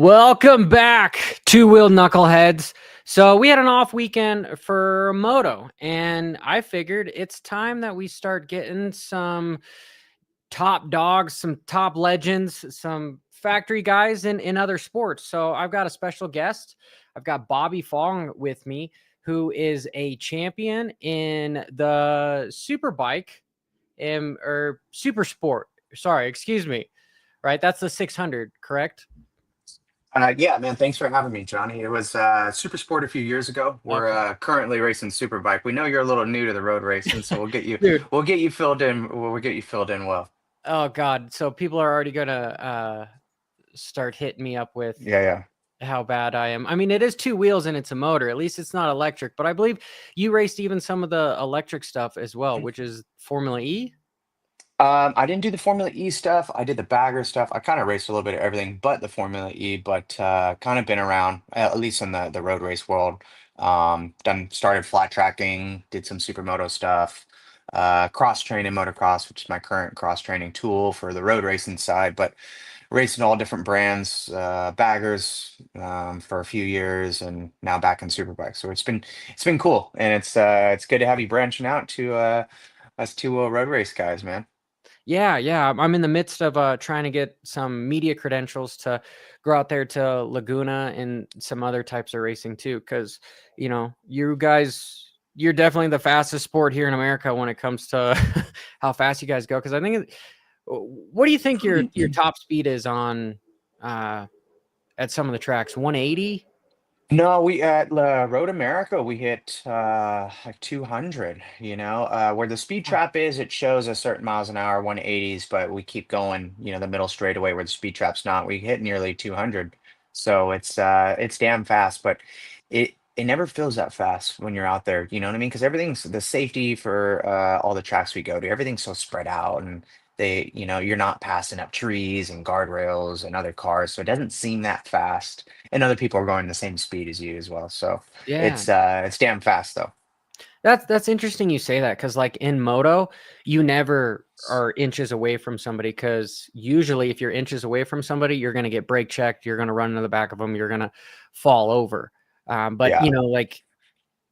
Welcome back, Two Wheel Knuckleheads. So we had an off weekend for moto, and I figured it's time that we start getting some top dogs, some top legends, some factory guys in other sports. So I've got a special guest. I've got Bobby Fong with me, who is a champion in the Superbike or Super Sport. Sorry, excuse me. Right, that's the 600, correct? Yeah, man. Thanks for having me, Johnny. It was Super Sport a few years ago. We're Okay, currently racing Superbike. We know you're a little new to the road racing, so dude. we'll get you filled in. We'll get you filled in well. Oh God. So people are already gonna start hitting me up with Yeah, yeah. how bad I am. I mean, it is two wheels and it's a motor. At least it's not electric. But I believe you raced even some of the electric stuff as well, which is Formula E. I didn't do the Formula E stuff. I did the bagger stuff. I kind of raced a little bit of everything but the Formula E, but kind of been around, at least in the road race world. Done started flat tracking, did some supermoto stuff, cross training motocross, which is my current cross training tool for the road racing side, but racing all different brands, baggers, for a few years, and now back in superbike. So it's been cool, and it's good to have you branching out to us two road race guys, man. Yeah, yeah. I'm in the midst of trying to get some media credentials to go out there to Laguna and some other types of racing too. Because you guys, you're definitely the fastest sport here in America when it comes to how fast you guys go. Because I think, what do you think your top speed is on uh, at some of the tracks? 180. No, we at Road America we hit like 200, where the speed trap is, it shows a certain miles an hour, 180s, but we keep going, the middle straightaway where the speed trap's not. We hit nearly 200. So it's damn fast, but it never feels that fast when you're out there, you know what I mean? Because everything's the safety for all the tracks we go to, everything's so spread out, and you're not passing up trees and guardrails and other cars, so it doesn't seem that fast, and other people are going the same speed as you as well. So Yeah. it's damn fast though. That's interesting you say that because like in moto, you never are inches away from somebody because usually if you're inches away from somebody, you're gonna get brake checked, you're gonna run into the back of them, you're gonna fall over. But Yeah. like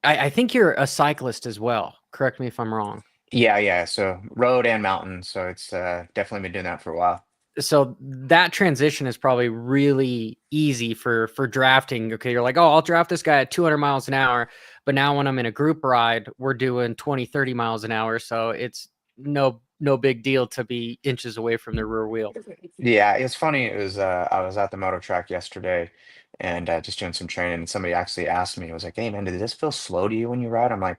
I think you're a cyclist as well. Correct me if I'm wrong. Yeah, yeah. So road and mountain. So it's definitely been doing that for a while. So that transition is probably really easy for drafting. Okay, you're like, oh, I'll draft this guy at 200 miles an hour, but now when I'm in a group ride, we're doing 20, 30 miles an hour, so it's no big deal to be inches away from the rear wheel. Yeah, it's funny. It was I was at the moto track yesterday, and just doing some training, and somebody actually asked me, it was like, "Hey man, did this feel slow to you when you ride?" I'm like,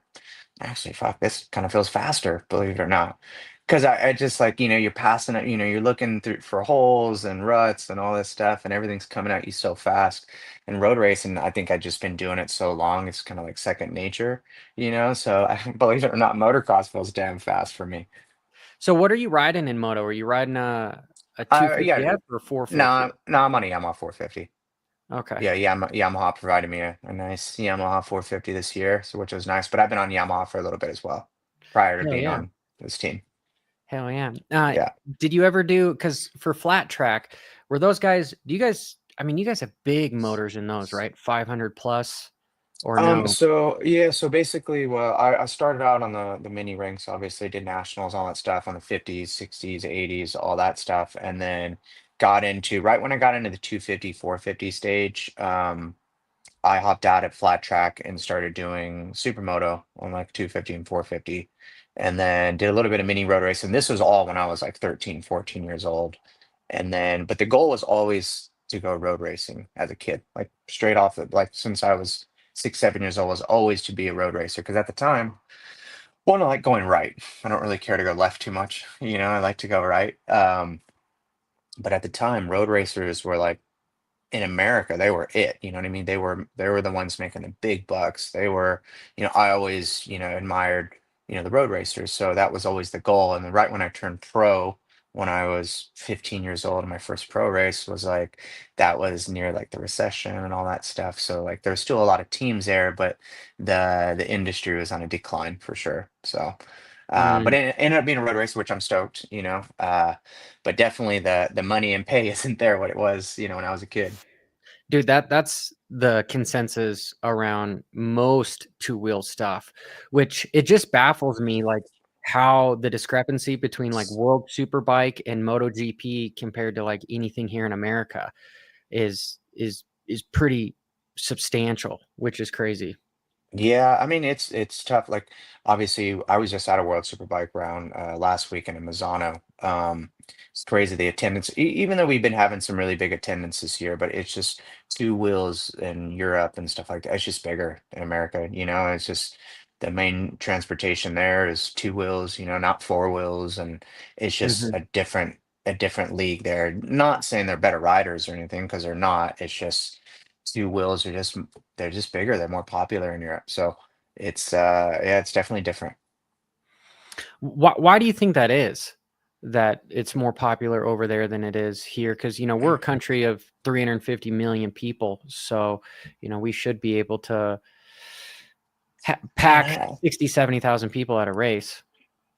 "Actually, fuck, this kind of feels faster, believe it or not." Because I just like, you're passing it, you're looking through for holes and ruts and all this stuff, and everything's coming at you so fast. And road racing, I think I've just been doing it so long, it's kind of like second nature, So believe it or not, motocross feels damn fast for me. So what are you riding in moto? Are you riding a Yeah, 250F or no, 450? no, I'm on a Yamaha 450. Okay. Yeah, Yamaha provided me a nice Yamaha 450 this year, so which was nice. But I've been on Yamaha for a little bit as well, prior to Hell being yeah. on this team. Hell yeah. Yeah. Did you ever do, because for flat track, were those guys, do you guys, I mean, you guys have big motors in those, right? 500 plus or no? So yeah, so basically, well, I started out on the mini rinks, obviously did nationals, all that stuff on the 50s, 60s, 80s, all that stuff, and then got into right when I got into the 250, 450 stage. I hopped out at flat track and started doing supermoto on like 250 and 450, and then did a little bit of mini road race. And this was all when I was like 13, 14 years old. And then, but the goal was always to go road racing as a kid, like straight off the, like since I was 6, 7 years old, was always to be a road racer. Cause at the time, one, I like going right. I don't really care to go left too much. I like to go right. But at the time, road racers were like, in America, they were it. You know what I mean? They were the ones making the big bucks. They were, I always, admired, the road racers. So that was always the goal. And then right when I turned pro, when I was 15 years old, and my first pro race was like that was near like the recession and all that stuff. So like there's still a lot of teams there, but the industry was on a decline for sure. So but Mm. it ended up being a road race, which I'm stoked, but definitely the money and pay isn't there what it was, when I was a kid. Dude, that's the consensus around most two-wheel stuff, which it just baffles me, like, how the discrepancy between, like, World Superbike and MotoGP compared to, like, anything here in America is pretty substantial, which is crazy. Yeah, I mean it's tough. Like obviously, I was just at a World Superbike round last weekend in Misano. It's crazy the attendance, even though we've been having some really big attendance this year, but it's just two wheels in Europe and stuff like that. It's just bigger in America, you know. It's just the main transportation there is two wheels, you know, not four wheels, and it's just Mhm. a different league there. Not saying they're better riders or anything because they're not. It's just two wheels are just they're just bigger, they're more popular in Europe. So it's yeah, it's definitely different. Why do you think that is? That it's more popular over there than it is here? Because we're a country of 350 million people, so, we should be able to Man, pack 60, 70,000 people at a race.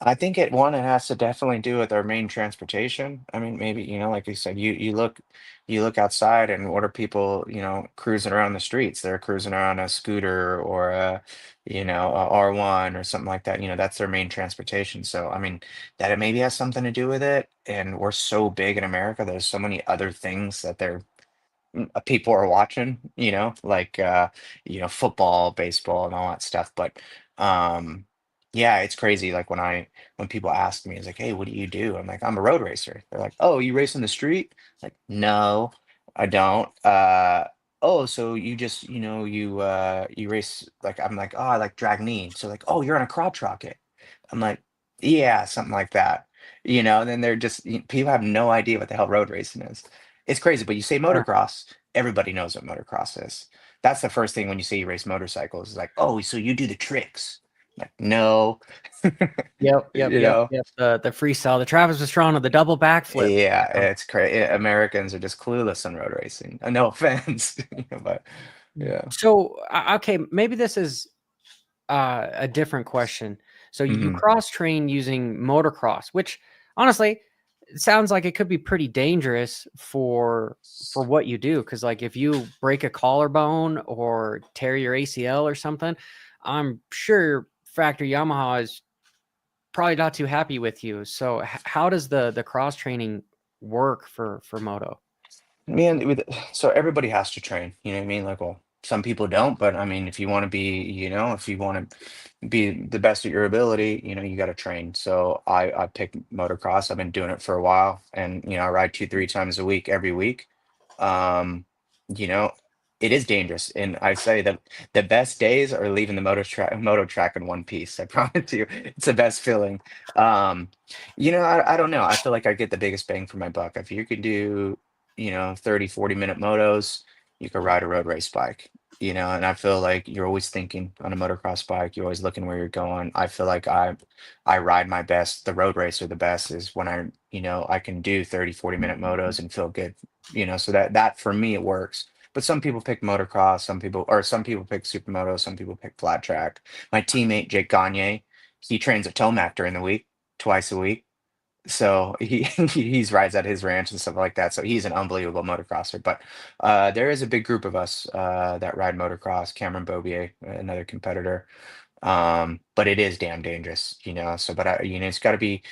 I think it has to definitely do with our main transportation. I mean, maybe, you know, like you said, you look outside and what are people, you know, cruising around the streets? They're cruising around a scooter or a, you know, a R1 or something like that. You know, that's their main transportation. So, I mean, that it maybe has something to do with it. And we're so big in America, there's so many other things that people are watching, you know, football, baseball, and all that stuff. But um, yeah, it's crazy. Like when people ask me, it's like, "Hey, what do you do?" I'm like, "I'm a road racer." They're like, "Oh, you race in the street?" Like, no, I don't. Oh, so you just, you know, you race like I'm like, oh, I like drag knee. So like, oh, you're on a crotch rocket. I'm like, yeah, something like that. You know, and then they're just people have no idea what the hell road racing is. It's crazy, but you say Yeah. motocross, everybody knows what motocross is. That's the first thing when you say you race motorcycles. Is like, oh, so you do the tricks? Like, no, Yep, yep, you yep, know. yep. The freestyle, the Travis Pastrana, the double backflip. Yeah, it's crazy. Americans are just clueless on road racing. No offense, but yeah. So, okay, maybe this is a different question. So you Hmm. cross train using motocross, which honestly it sounds like it could be pretty dangerous for what you do. Because like if you break a collarbone or tear your ACL or something, I'm sure Factory Yamaha is probably not too happy with you. So how does the cross training work for moto? Man, so everybody has to train, you know what I mean? Like, well, some people don't, but I mean, if you want to be, you know, if you want to be the best at your ability, you know, you got to train. So I picked motocross. I've been doing it for a while, and you know, I ride two, three times a week, every week. Um, you know, it is dangerous, and I say that the best days are leaving the moto track in one piece. I promise you, it's the best feeling. Um, you know, I don't know. I feel like I get the biggest bang for my buck. If you could do, you know, 30, 40 minute motos, you could ride a road race bike, you know, and I feel like you're always thinking on a motocross bike, you're always looking where you're going. I feel like I ride my best, the road racer the best is when you know, I can do 30, 40 minute motos and feel good, you know, so that for me it works. But some people pick motocross, some people pick supermoto, some people pick flat track. My teammate Jake Gagne, he trains at Tomac during the week, twice a week. So he's rides at his ranch and stuff like that. So he's an unbelievable motocrosser. But there is a big group of us that ride motocross. Cameron Bobier, another competitor. But it is damn dangerous, you know. So, but you know, it's got to be,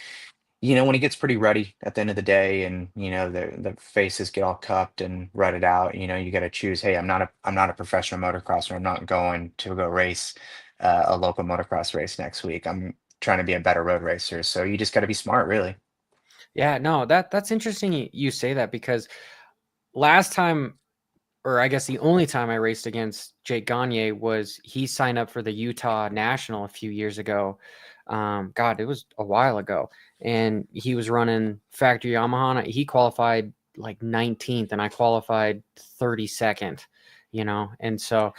you know, when it gets pretty ruddy at the end of the day, and you know the faces get all cupped and rutted out. You know, you got to choose. Hey, I'm not a professional motocrosser. I'm not going to go race a local motocross race next week. I'm trying to be a better road racer. So you just got to be smart, really. Yeah, no, that's interesting you say that because last time, or I guess the only time I raced against Jake Gagne was he signed up for the Utah National a few years ago. God, it was a while ago, and he was running factory Yamaha. And he qualified like 19th, and I qualified 32nd. And so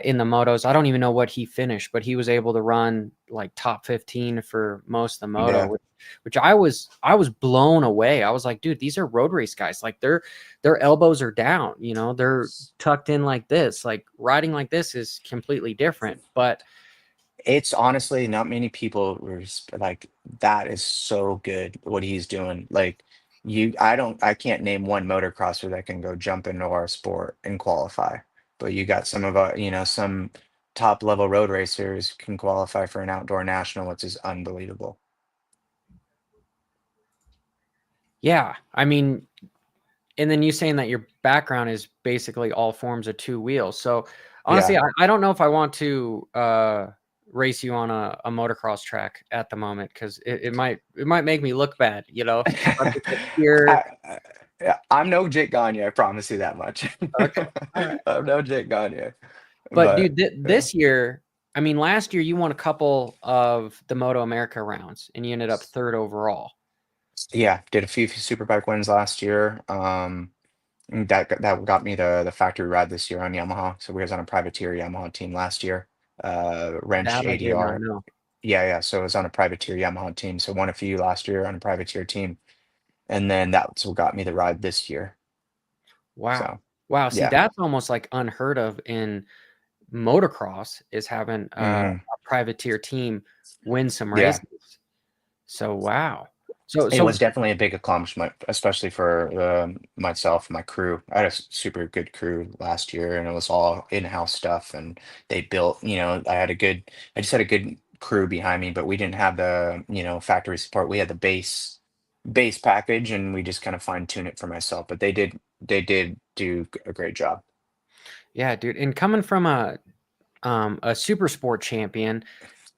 in the motos, I don't even know what he finished, but he was able to run like top 15 for most of the moto, Yeah. which I was blown away. I was like, dude, these are road race guys. Like their elbows are down, they're tucked in like this. Like riding like this is completely different. But It's honestly not many people like that is so good what he's doing. Like I can't name one motocrosser that can go jump into our sport and qualify. But you got some of our, some top level road racers can qualify for an outdoor national, which is unbelievable. Yeah, I mean, and then you saying that your background is basically all forms of two wheels. So honestly, Yeah. I don't know if I want to race you on a motocross track at the moment because it might make me look bad, you know, if I'm just a pure. Yeah, I'm no Jake Gagne, I promise you that much. Okay, all right. I'm no Jake Gagne, But but dude, yeah. this year, I mean, last year you won a couple of the Moto America rounds and you ended up third overall. Yeah, did a few Superbike wins last year. That got me the factory ride this year on Yamaha. So we was on a privateer Yamaha team last year. Wrench That I did not ADR. know. Yeah. So I was on a privateer Yamaha team. So won a few last year on a privateer team, and then that's what got me the ride this year. Wow. So Wow. See, yeah. that's almost like unheard of in motocross is having hmm a privateer team win some Yeah. races. So wow. So It was so definitely a big accomplishment, especially for myself and my crew. I had a super good crew last year, and it was all in-house stuff. And they built, I just had a good crew behind me, but we didn't have the, factory support. We had the base package, and we just kind of fine-tune it for myself. But they did do a great job. yeah, dude. And coming from a super sport champion,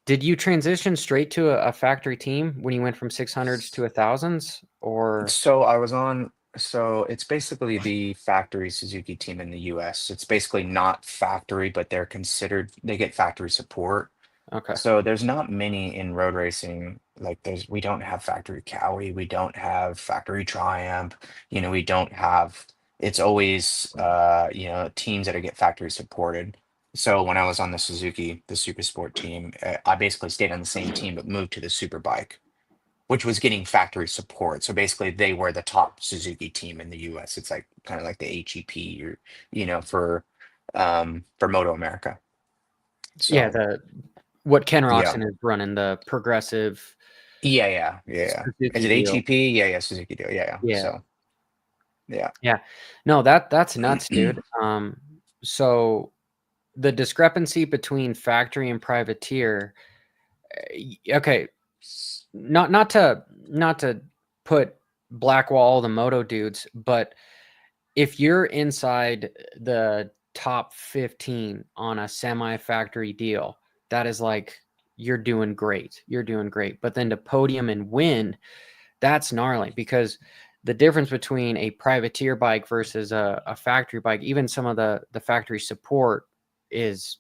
did you transition straight to a factory team when you went from 600s to 1000s or So I was on, so it's basically the factory Suzuki team in the US. It's basically not factory, but they get factory support. okay. So there's not many in road racing. Like we don't have factory Cowie, we don't have factory Triumph, we don't have, it's always, teams that get factory supported. So when I was on the Suzuki, the Super Sport team, I basically stayed on the same team, but moved to the Superbike, which was getting factory support. So basically, they were the top Suzuki team in the US. It's like kind of like the HEP or, for Moto America. Yeah, So the what Ken yeah. Roxon is running the progressive Yeah. Is Suzuki it deal. HEP? Yeah, Suzuki deal. Yeah. Yeah. So yeah. Yeah. No, that's nuts, dude. So the discrepancy between factory and privateer, okay, not to put blackball all the moto dudes, but if you're inside the top 15 on a semi-factory deal, that is like you're doing great. You're doing great. But then to podium and win, that's gnarly because the difference between a privateer bike versus a factory bike, even some of the factory support is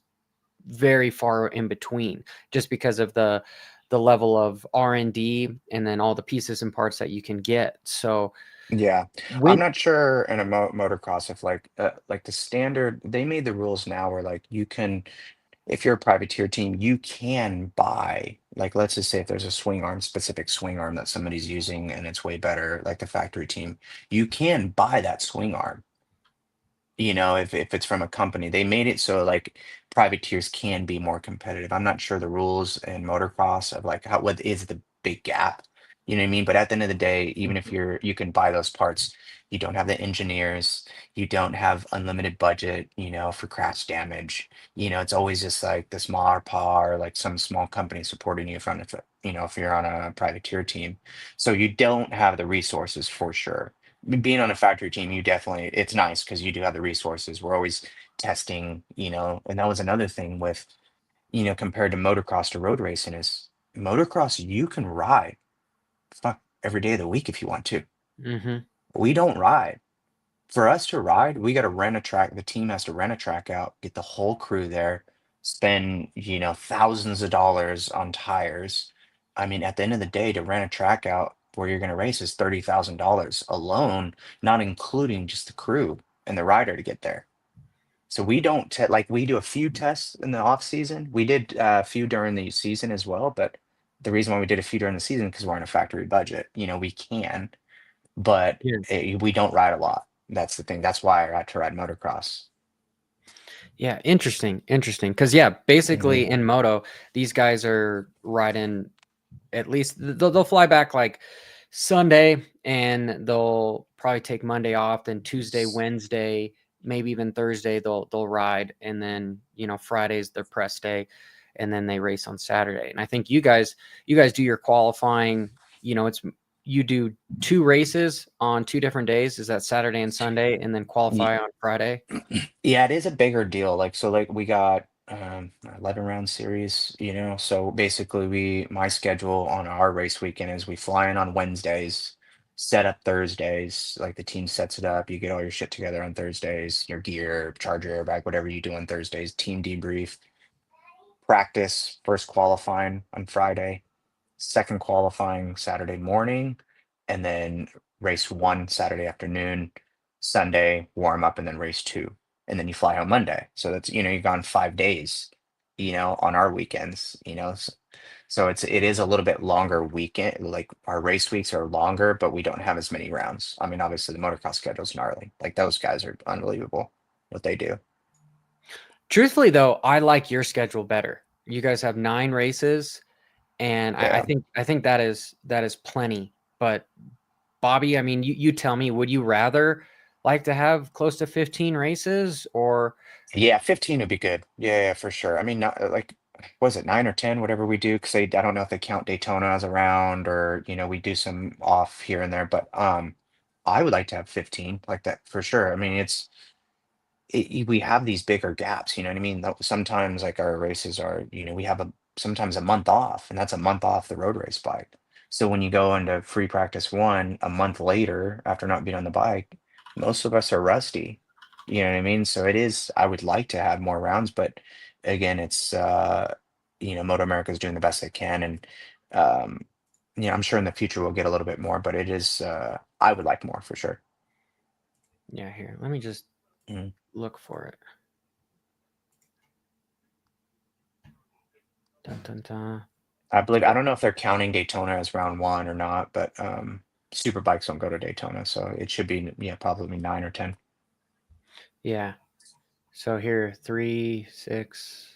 very far in between just because of the level of R&D and then all the pieces and parts that you can get. So Yeah. I'm when not sure in a motocross if like the standard, they made the rules now where like you can, if you're a privateer team, you can buy, like, let's just say if there's a specific swing arm that somebody's using and it's way better, like the factory team, you can buy that swing arm. If it's from a company, they made it so like privateers can be more competitive. I'm not sure the rules in motocross of like what is the big gap. You know what I mean? But at the end of the day, even if you can buy those parts, you don't have the engineers, you don't have unlimited budget, for crash damage. It's always just like the smaller paw or like some small company supporting you from if you're on a privateer team. So you don't have the resources for sure. Being on a factory team, it's nice because you do have the resources. We're always testing, and that was another thing with, compared to motocross to road racing is motocross, you can ride fuck every day of the week if you want to. Mhm. We don't ride. For us to ride, we got to rent a track. The team has to rent a track out, get the whole crew there, spend, thousands of dollars on tires. I mean, at the end of the day, to rent a track out where you're going to race is $30,000 alone, not including just the crew and the rider to get there. So we don't like we do a few tests in the off season. We did a few during the season as well, but the reason why we did a few during the season because we're on a factory budget. We can, but Yeah. we don't ride a lot. That's the thing. That's why I had to ride motocross. Yeah, interesting. Because yeah, basically hmm in moto, these guys are riding at least they'll fly back like Sunday, and they'll probably take Monday off. Then Tuesday, Wednesday, maybe even Thursday, they'll ride, and then Friday's their press day, and then they race on Saturday. And I think you guys do your qualifying. It's you do 2 races on 2 different days. Is that Saturday and Sunday, and then qualify on Friday? Yeah, it is a bigger deal. Like we got 11 round series, So basically my schedule on our race weekend is we fly in on Wednesdays, set up Thursdays, like the team sets it up, you get all your shit together on Thursdays, your gear, charger, airbag, whatever you do on Thursdays, team debrief, practice, first qualifying on Friday, second qualifying Saturday morning, and then race one Saturday afternoon, Sunday warm up, and then race two, and then you fly home Monday. So that's you've gone 5 days, on our weekends. So it is a little bit longer weekend. Like our race weeks are longer, but we don't have as many rounds. I mean, obviously the motocross schedule's gnarly. Like those guys are unbelievable what they do. Truthfully, though, I like your schedule better. You guys have 9 races, and I Yeah. think that is plenty. But Bobby, I mean, you tell me, would you rather like to have close to 15 races, or Yeah, 15 would be good. Yeah, yeah, for sure. I mean, not like, was it 9 or 10, whatever we do? Because I don't know if they count Daytona as a round or, we do some off here and there. But I would like to have 15 like that for sure. I mean, we have these bigger gaps, you know what I mean? Sometimes like our races are, we have sometimes a month off, and that's a month off the road race bike. So when you go into free practice one a month later after not being on the bike, most of us are rusty. You know what I mean? So I would like to have more rounds, but again, it's Moto America is doing the best they can, and um, I'm sure in the future we'll get a little bit more, but I would like more for sure. yeah, here, let me just Mhm. look for it. Dun, dun, dun. I believe I don't know if they're counting Daytona as round one or not, but super bikes don't go to Daytona, so it should be probably 9 or 10. Yeah. So here, 3, 6,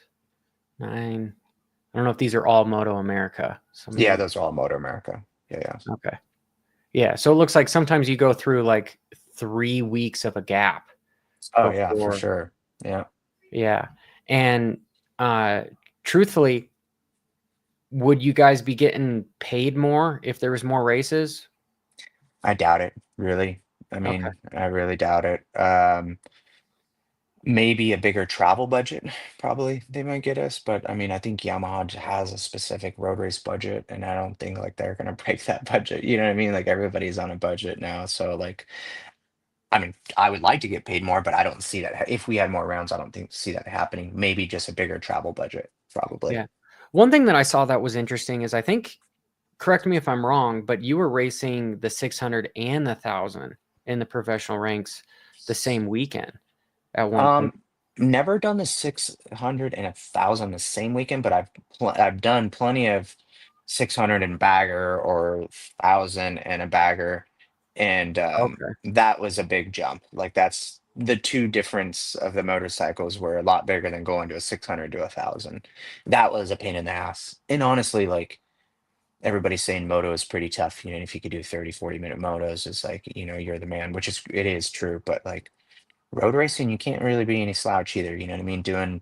9. I don't know if these are all Moto America. So let me Yeah, look. those are all Moto America. Yeah, yeah. Okay. Yeah. So it looks like sometimes you go through like 3 weeks of a gap Oh yeah, for before. sure. Yeah. Yeah. And uh truthfully, would you guys be getting paid more if there was more races? I doubt it, really. I Okay. mean, I really doubt it. Maybe a bigger travel budget, probably they might get us, but I mean, I think Yamaha has a specific road race budget, and I don't think like they're gonna break that budget. You know what I mean? Like everybody's on a budget now, so like I mean, I would like to get paid more, but I don't see that. If we had more rounds, I don't think see that happening. Maybe just a bigger travel budget, probably. Yeah. One thing that I saw that was interesting is, I think, correct me if I'm wrong, but you were racing the 600 and the 1,000 in the professional ranks the same weekend at one point. Um, Never done the 600 and 1,000 the same weekend, but I've done plenty of 600 and bagger or 1,000 and a bagger, and Okay. that was a big jump. Like that's the two difference of the motorcycles were a lot bigger than going to a 600 to a 1,000. That was a pain in the ass. And honestly, like everybody's saying moto is pretty tough. If you could do 30, 40 minute motos, it's like, you're the man, which it is true, but like road racing, you can't really be any slouch either. You know what I mean? Doing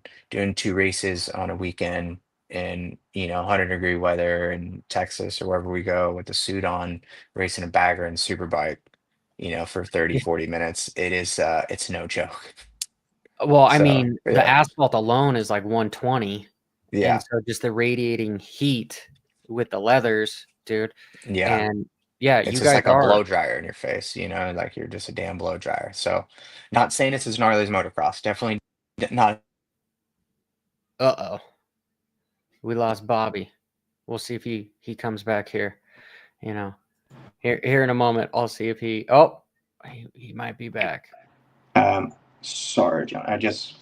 2 races on a weekend in 100-degree weather in Texas or wherever we go with the suit on, racing a bagger and superbike, for 30, Yeah. 40 minutes. It's no joke. Well, I So mean, the yeah, asphalt alone is like 120, and yeah, so just the radiating heat with the leathers, dude. yeah. And yeah, It's you just guys like a are. blow dryer in your face, like you're just a damn blow dryer. So not saying it's as gnarly as motocross. Definitely not. Uh-oh. We lost Bobby. We'll see if he comes back here, you know. Here in a moment. I'll see if he might be back. Sorry, John.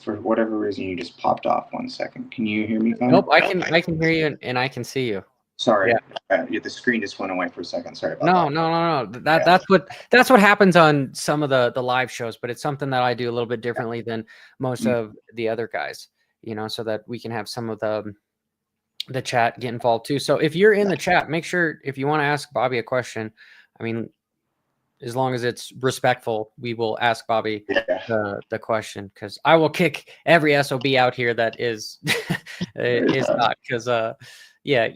For whatever reason, you just popped off 1 second. Can you hear me fine? Nope, I can hear you, and I can see you. Sorry, Yeah. yeah, the screen just went away for a second. Sorry about No, that. no, no, no. That Yeah, that's what happens on some of the live shows, but it's something that I do a little bit differently than most mm, of the other guys, so that we can have some of the chat get involved too. So if you're in yeah. the chat, make sure, if you want to ask Bobby a question, I mean, as long as it's respectful, we will ask Bobby Yeah. the question, because I will kick every SOB out here that is is not, because yeah,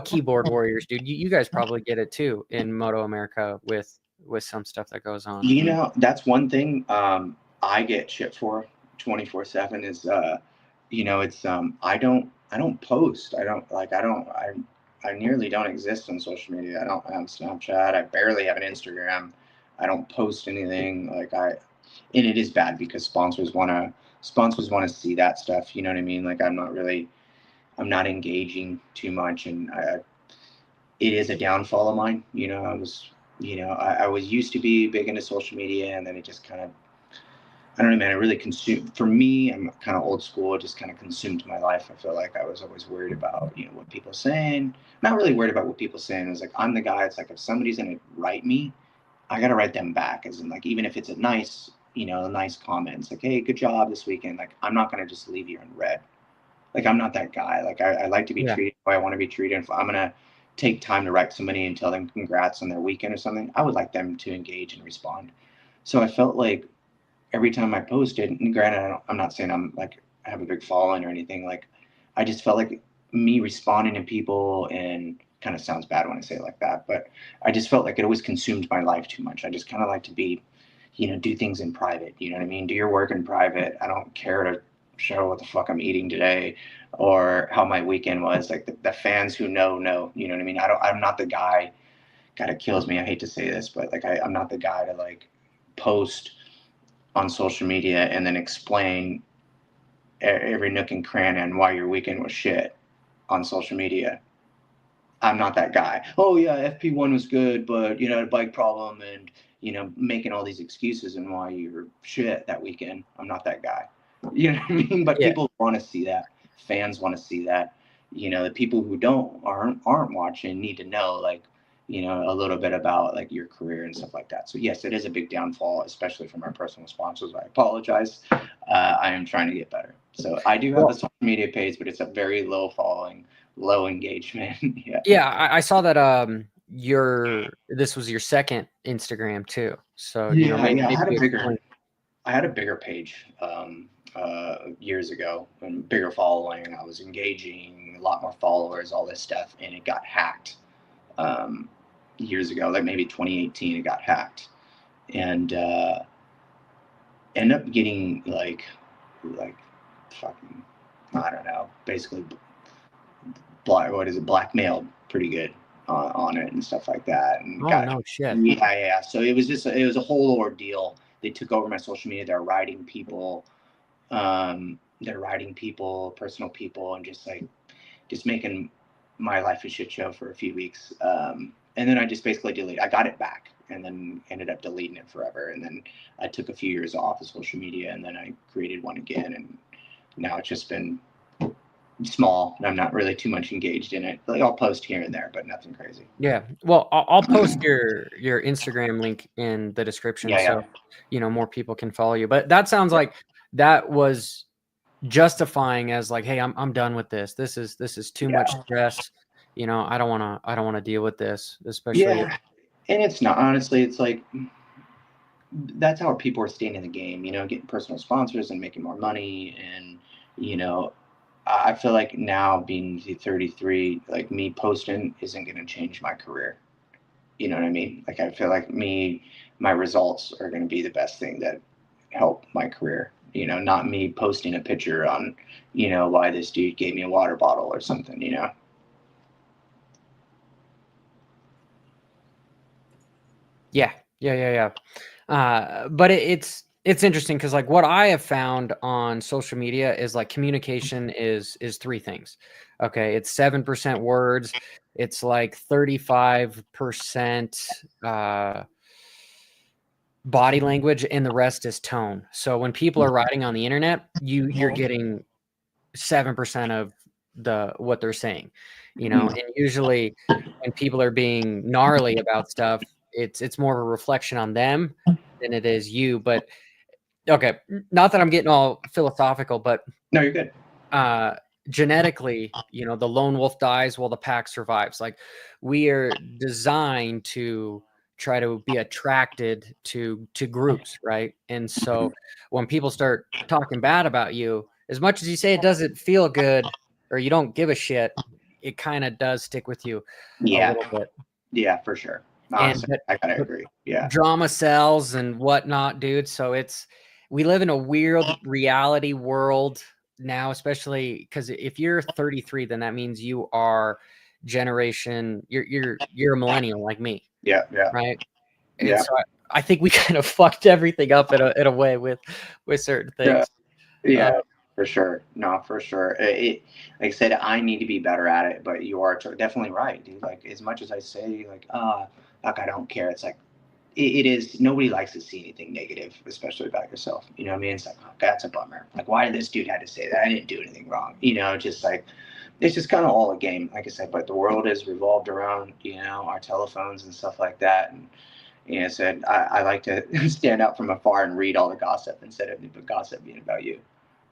keyboard warriors, dude. You guys probably get it too in Moto America with some stuff that goes on. You know, that's one thing I get shit for 24/7 is it's I don't post. I nearly don't exist on social media. I don't have Snapchat. I barely have an Instagram. I don't post anything. And it is bad because sponsors wanna see that stuff, you know what I mean? Like I'm not engaging too much, and it is a downfall of mine. I was used to be big into social media, and then it just kind of, I don't know, man. It really consumed. For me, I'm kind of old school. It just kind of consumed my life. I feel like I was always worried about, what people are saying. Not really worried about what people are saying. It was like I'm the guy. It's like if somebody's gonna write me, I gotta write them back. As in, like, even if it's a nice comment. It's like, hey, good job this weekend. Like, I'm not gonna just leave you in red. Like, I'm not that guy. Like, I like to be treated the way I want to be treated. If I'm gonna take time to write somebody and tell them congrats on their weekend or something, I would like them to engage and respond. So I felt like every time I posted, and granted, I'm not saying I'm like I have a big following or anything. Like, I just felt like me responding to people, and kind of sounds bad when I say it like that, but I just felt like it always consumed my life too much. I just kind of like to be, do things in private. You know what I mean? Do your work in private. I don't care to show what the fuck I'm eating today or how my weekend was. Like the fans who know, you know what I mean? I'm not the guy. God, it kills me. I hate to say this, but like I'm not the guy to like post on social media and then explain every nook and cranny and why your weekend was shit on social media. I'm not that guy. Oh yeah, FP1 was good, but I had a bike problem, and making all these excuses and why you're shit that weekend. I'm not that guy. You know what I mean? But Yeah. people want to see that. Fans want to see that. The people who aren't watching need to know, like, a little bit about like your career and stuff like that. So yes, it is a big downfall, especially from our personal sponsors. I apologize. I am trying to get better. So I do have a social media page, but it's a very low following, low engagement. Yeah. Yeah, I saw that this was your second Instagram too. So, maybe I had a explain. bigger page years ago, and bigger following. I was engaging, a lot more followers, all this stuff, and it got hacked years ago, like maybe 2018. It got hacked, and ended up getting like fucking, I don't know, basically blackmailed pretty good on it and stuff like that, and Oh, no shit. yeah. So it was a whole ordeal. They took over my social media. They're writing people, personal people, and just making my life a shit show for a few weeks. And then I just basically deleted. I got it back, and then ended up deleting it forever. And then I took a few years off of social media, and then I created one again, and now it's just been small, and I'm not really too much engaged in it. Like, I'll post here and there, but nothing crazy. Yeah. Well, I'll post your Instagram link in the description, Yeah. so more people can follow you. But that sounds like that was justifying as like, hey, I'm done with this. This is too much stress. I don't want to deal with this, especially. Yeah. And it's not, honestly, it's like that's how people are staying in the game, getting personal sponsors and making more money. And, I feel like now being 33, like me posting isn't going to change my career. You know what I mean? Like, I feel like my results are going to be the best thing that help my career. Not me posting a picture on, why this dude gave me a water bottle or something. Yeah. But it's interesting because like what I have found on social media is like communication is three things. Okay, it's 7% words, it's like 35% body language, and the rest is tone. So when people are writing on the internet, you're getting 7% of what they're saying, and usually when people are being gnarly about stuff, it's more of a reflection on them than it is you. But okay, not that I'm getting all philosophical, but No, you're good. Genetically, the lone wolf dies while the pack survives. Like, we are designed to try to be attracted to groups, right? And so when people start talking bad about you, as much as you say it doesn't feel good or you don't give a shit, it kind of does stick with you a Yeah. little bit. Yeah, for sure. And Honestly, I gotta agree. Yeah. drama sells and whatnot, dude. So we live in a weird reality world now, especially because if you're 33, then that means you are you're a millennial like me, Yeah. Yeah. right? And Yeah. so I think we kind of fucked everything up in a way with certain Yeah. things. Yeah. For sure. No, for sure. Like I said, I need to be better at it, but you are definitely right, dude. Like, as much as I say, like I don't care, it's like, it is, nobody likes to see anything negative, especially about yourself. You know what I mean? It's like, oh, that's a bummer. Like, why did this dude have to say that? I didn't do anything wrong. You know, just like, it's just kind of all a game, like I said. But the world is revolved around, our telephones and stuff like that. And I said, I like to stand out from afar and read all the gossip instead of the gossip being about you.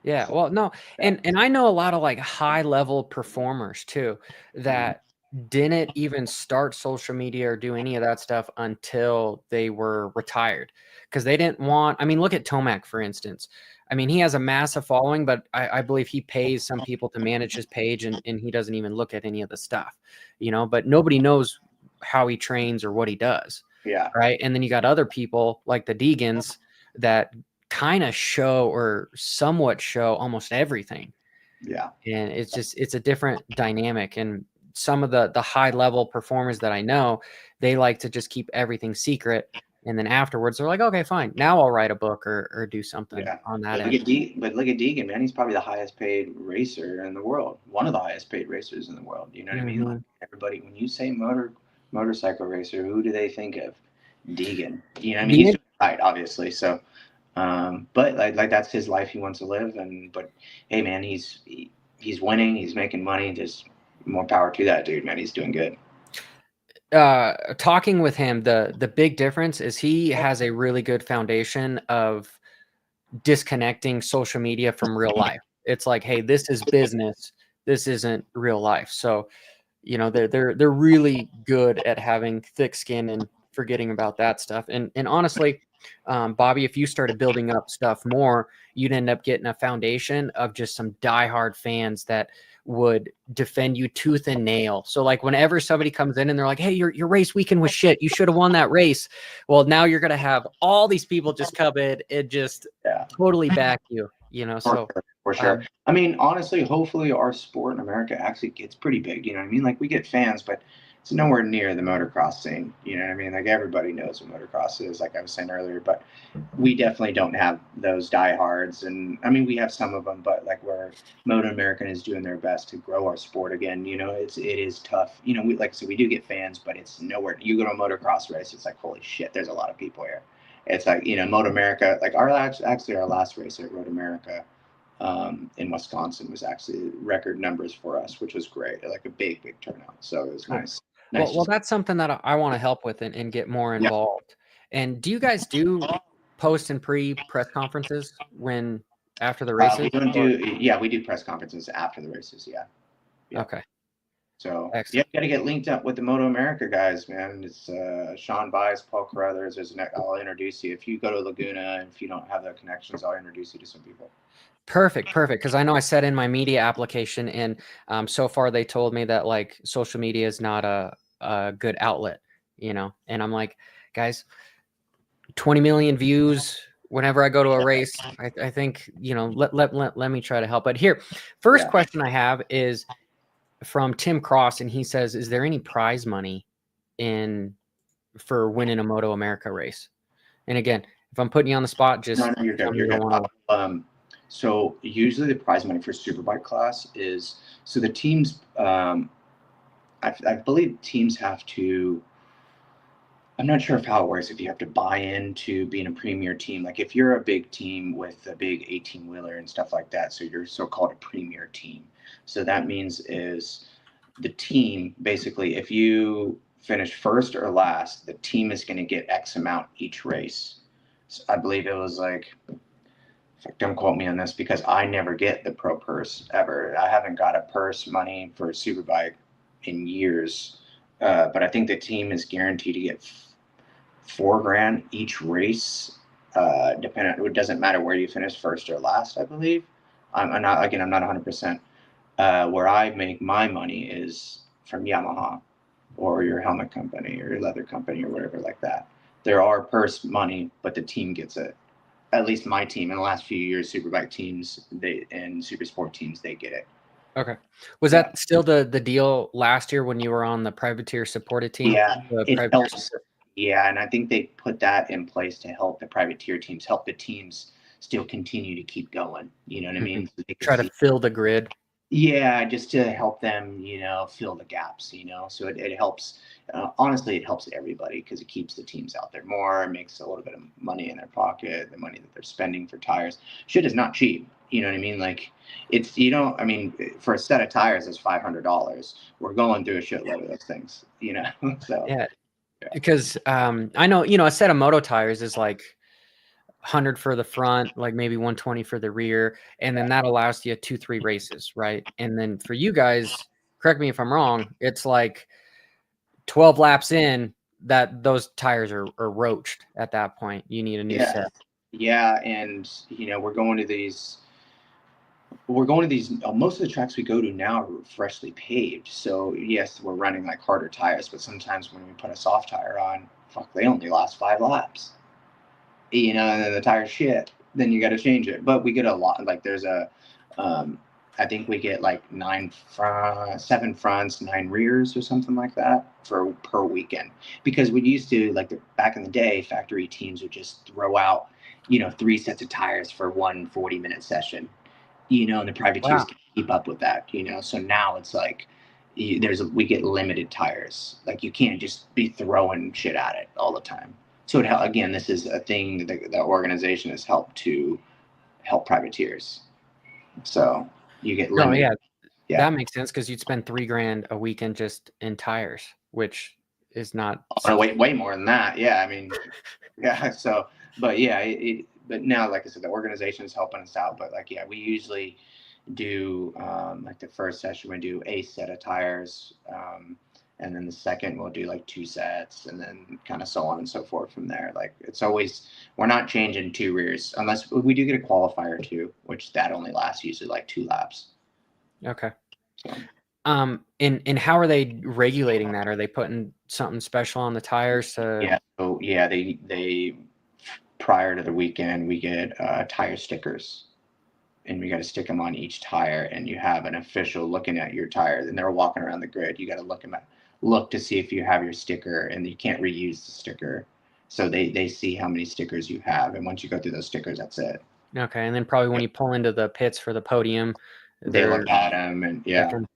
Yeah, So, well, no, yeah. and I know a lot of like high level performers too that didn't even start social media or do any of that stuff until they were retired because they didn't want. I mean, look at Tomac for instance. I mean, he has a massive following, but I believe he pays some people to manage his page, and he doesn't even look at any of the stuff, But nobody knows how he trains or what he does, Yeah. right? And then you got other people like the Deegans that kind of show or somewhat show almost everything. Yeah. And it's a different dynamic. And some of the high level performers that I know, they like to just keep everything secret. And then afterwards they're like, okay, fine. Now I'll write a book or do something Yeah. on that But end. look at Deegan, man. He's probably the highest paid racer in the world. One of the highest paid racers in the world. You know what I mean? Like, everybody, when you say motorcycle racer, who do they think of? Deegan. You know what I mean? He's doing it right, obviously. So, but like that's his life he wants to live. But hey, man, he's winning. He's making money. Just more power to that dude, man. He's doing good. Talking with him, the big difference is he has a really good foundation of disconnecting social media from real life. It's like, hey, this is business. This isn't real life. So, they're really good at having thick skin and forgetting about that stuff. And honestly, Bobby, if you started building up stuff more, you'd end up getting a foundation of just some diehard fans that would defend you tooth and nail. So like whenever somebody comes in and they're like, hey, your race weekend was shit, you should have won that race. Well, now you're gonna have all these people just come in and just totally back you, so for sure. I mean, honestly, hopefully our sport in America actually gets pretty big. You know what I mean? Like, we get fans, but it's nowhere near the motocross scene. You know what I mean? Like, everybody knows what motocross is, like I was saying earlier, but we definitely don't have those diehards. And I mean, we have some of them, but like, where Moto American is doing their best to grow our sport again, it is tough. We, like I said, we do get fans, but it's nowhere. You go to a motocross race, it's like, holy shit, there's a lot of people here. It's like, Moto America, like our last race at Road America, in Wisconsin was actually record numbers for us, which was great. Like a big turnout. So it was nice. Well, that's something that I want to help with and get more involved. And do you guys do post and press conferences after the races? We do press conferences after the races. Yeah. Okay. So excellent. got to get linked up with the Moto America guys, man. It's Sean Bice, Paul Carruthers. I'll introduce you. If you go to Laguna, and if you don't have the connections, I'll introduce you to some people. Perfect. Because I know I set in my media application, and so far they told me that like social media is not a good outlet, and I'm like, guys, 20 million views whenever I go to a race. I think, let me try to help. But here, first question I have is from Tim Cross, and he says, is there any prize money for winning a Moto America race? And again, if I'm putting you on the spot, just no, you're good. You're good. So usually the prize money for Superbike class is, so the teams, I believe teams have to, I'm not sure how it works, if you have to buy into being a premier team. Like if you're a big team with a big 18-wheeler and stuff like that, so you're so-called a premier team. So that means is the team, basically, if you finish first or last, the team is going to get X amount each race. So I believe it was like, don't quote me on this because I never get the pro purse ever. I haven't got a purse money for a Superbike in years. But I think the team is guaranteed to get $4,000 each race. Dependent, it doesn't matter where you finish, first or last, I believe. I'm not 100%. Where I make my money is from Yamaha or your helmet company or your leather company or whatever like that. There are purse money, but the team gets it. At least my team in the last few years, Superbike teams, and Super Sport teams, they get it. Okay. Was that still the deal last year when you were on the privateer supported team? Yeah, The it privateer helps. Yeah, and I think they put that in place to help the privateer teams, help the teams still continue to keep going. You know what I mean? So they can try to see, fill the grid. yeah, just to help them, fill the gaps. So it helps. Honestly, it helps everybody because it keeps the teams out there more, makes a little bit of money in their pocket. The money that they're spending for tires, shit is not cheap. You know what I mean? Like, it's I mean, for a set of tires, it's $500. We're going through a shitload of those things. So. Yeah. Because I know, a set of moto tires is like 100 for the front, like maybe 120 for the rear, and then that allows you 2-3 races, right? And then for you guys, correct me if I'm wrong, it's like 12 laps in that those tires are roached at that point. You need a new set. Yeah, and we're going to these most of the tracks we go to now are freshly paved. So yes, we're running like harder tires, but sometimes when we put a soft tire on, fuck, they only last 5 laps. And then the tire's shit. Then you got to change it. But we get a lot. Like there's I think we get like 7 fronts, 9 rears, or something like that per weekend. Because we used to, like, back in the day, factory teams would just throw out 3 sets of tires for one 40-minute session. And the privateers Wow. can keep up with that. So now it's like we get limited tires. Like, you can't just be throwing shit at it all the time. So again, this is a thing that the organization has helped to help privateers. So you get No, limited. yeah, that makes sense because you'd spend $3,000 a weekend just in tires, which is not way more than that. Yeah, I mean, yeah. So, but yeah, but now, like I said, the organization is helping us out. But like, yeah, we usually do like the first session we do a set of tires, and then the second we'll do like 2 sets, and then kind of so on and so forth from there. Like, it's always, we're not changing 2 rears unless we do get a qualifier too, which that only lasts usually like 2 laps. okay. So. And how are they regulating that? Are they putting something special on the tires to? Yeah. So yeah, they prior to the weekend we get tire stickers, and we got to stick them on each tire, and you have an official looking at your tires, and they're walking around the grid. You got to look to see if you have your sticker, and you can't reuse the sticker. So they see how many stickers you have, and once you go through those stickers, that's it. Okay, and then probably when you pull into the pits for the podium, they look at them, and checking.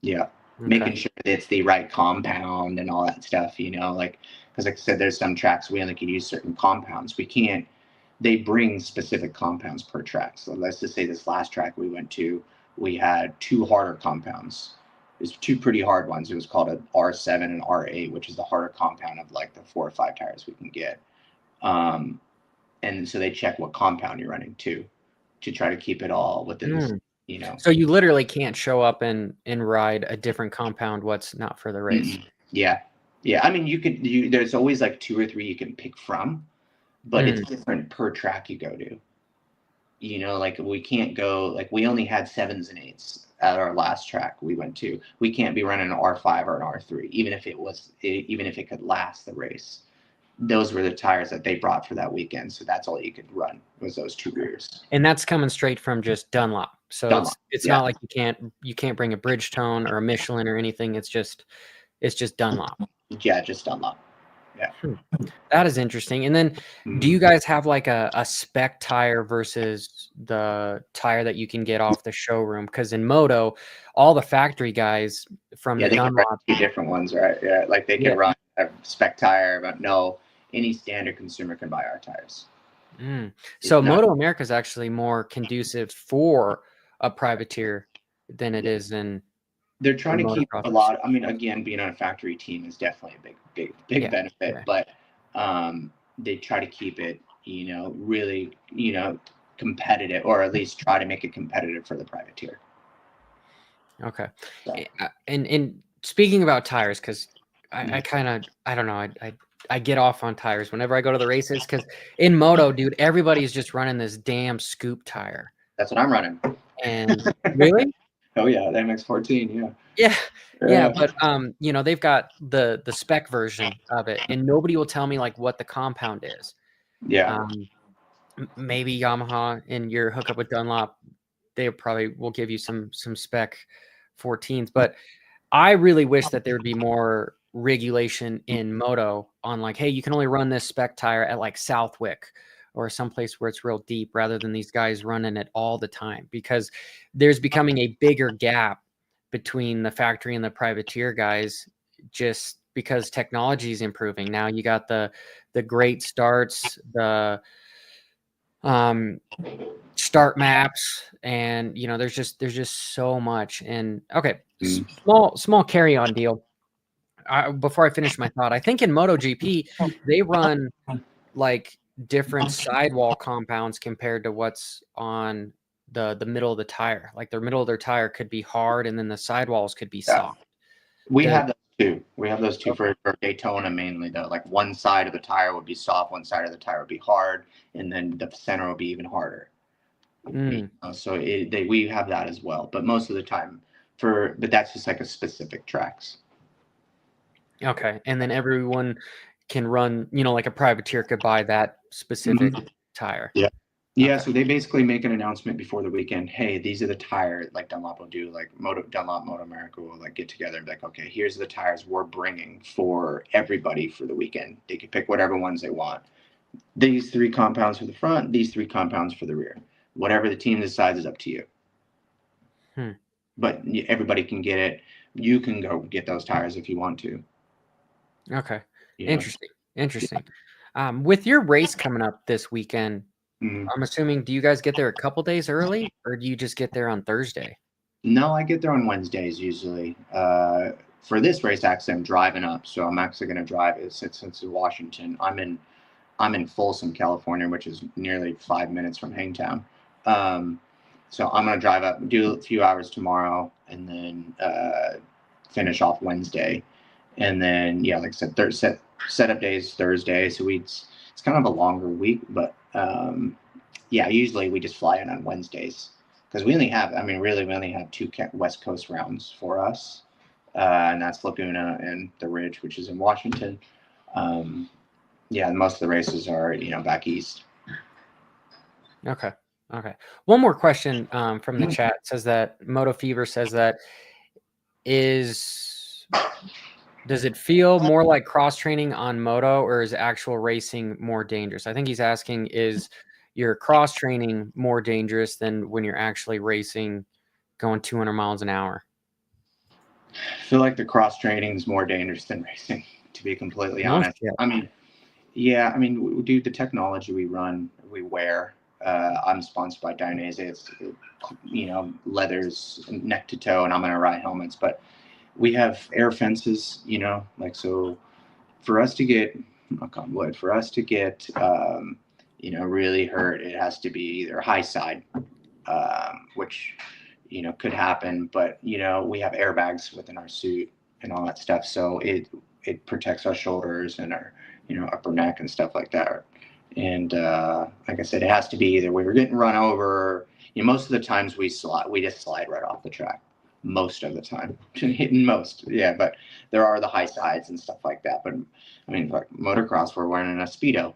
Yeah, Okay. making sure that it's the right compound and all that stuff. Like, because like I said, there's some tracks we only can use certain compounds. We can't. They bring specific compounds per track. So let's just say this last track we went to, we had 2 harder compounds. There's 2 pretty hard ones. It was called an R7 and R8, which is the harder compound of like the 4 or 5 tires we can get. And so they check what compound you're running to try to keep it all within this, So you literally can't show up and ride a different compound what's not for the race. Yeah. I mean, there's always like 2 or 3 you can pick from, but it's different per track you go to. Like, we can't go, like, we only had 7s and 8s at our last track we went to. We can't be running an R5 or an R3, even if it could last the race. Those were the tires that they brought for that weekend, so that's all you could run was those 2 rears. And that's coming straight from just Dunlop. So Dunlop, it's not like you can't bring a Bridgestone or a Michelin or anything. It's just Dunlop. Yeah, just Dunlop. Yeah. That is interesting. And then do you guys have like a spec tire versus the tire that you can get off the showroom? Because in moto, all the factory guys from the they can run Dunlop, 2 different ones, right? Yeah, like they can run a spec tire, but no, any standard consumer can buy our tires. So Moto America is actually more conducive for a privateer than it is in. They're trying to keep a lot. I mean, again, being on a factory team is definitely a big benefit, but they try to keep it, really, competitive, or at least try to make it competitive for the privateer. Okay. So. And speaking about tires, because I kind of, I don't know, I get off on tires whenever I go to the races, because in moto, dude, everybody's just running this damn scoop tire. That's what I'm running. And really? Oh yeah, the MX-14. Yeah. Yeah, but you know, they've got the spec version of it, and nobody will tell me like what the compound is. Yeah. Maybe Yamaha and your hookup with Dunlop, they probably will give you some spec 14s, but I really wish that there would be more regulation in moto on like, hey, you can only run this spec tire at like Southwick or someplace where it's real deep, rather than these guys running it all the time, because there's becoming a bigger gap between the factory and the privateer guys, just because technology is improving. Now you got the great starts, the start maps, and you know, there's just so much. And okay, small carry on deal. Before I finish my thought, I think in MotoGP they run like different sidewall compounds compared to what's on the middle of the tire. Like the middle of their tire could be hard, and then the sidewalls could be soft. We have those too. We have those two for Daytona mainly, though. Like one side of the tire would be soft, one side of the tire would be hard, and then the center will be even harder. So we have that as well. But most of the time, but that's just like a specific tracks. Okay, and then everyone can run, you know, like a privateer could buy that specific tire. Yeah. Yeah, so they basically make an announcement before the weekend. Hey, these are the tires, like Dunlop will do, like Dunlop Moto America will like get together and be like, okay, here's the tires we're bringing for everybody for the weekend. They can pick whatever ones they want. These 3 compounds for the front, these 3 compounds for the rear. Whatever the team decides is up to you. But everybody can get it. You can go get those tires if you want to. Okay. Interesting. With your race coming up this weekend, I'm assuming, do you guys get there a couple days early, or do you just get there on Thursday? No, I get there on Wednesdays usually. For this race, actually, I'm driving up, so I'm actually going to drive it since it's Washington. I'm in Folsom, California, which is nearly 5 minutes from Hangtown. So I'm going to drive up, do a few hours tomorrow, and then finish off Wednesday. And then, yeah, like I said, setup days Thursday. So it's kind of a longer week, but yeah, usually we just fly in on Wednesdays because we only have 2 West Coast rounds for us. And that's Laguna and the Ridge, which is in Washington. Yeah, most of the races are, back east. Okay. One more question from the chat. It says that Moto Fever says that does it feel more like cross training on moto, or is actual racing more dangerous? I think he's asking, is your cross training more dangerous than when you're actually racing going 200 miles an hour? I feel like the cross training is more dangerous than racing, to be completely honest. Yeah. Dude, the technology we wear. I'm sponsored by Dainese. It's, leathers neck to toe, and I'm going to ride helmets. But we have air fences, so for us to get, knock on wood, really hurt, it has to be either high side, which, could happen. But, we have airbags within our suit and all that stuff. So it protects our shoulders and our, upper neck and stuff like that. And like I said, it has to be either we were getting run over. Most of the times we just slide right off the track. Most of the time, but there are the high sides and stuff like that. But like motocross, we're wearing a Speedo,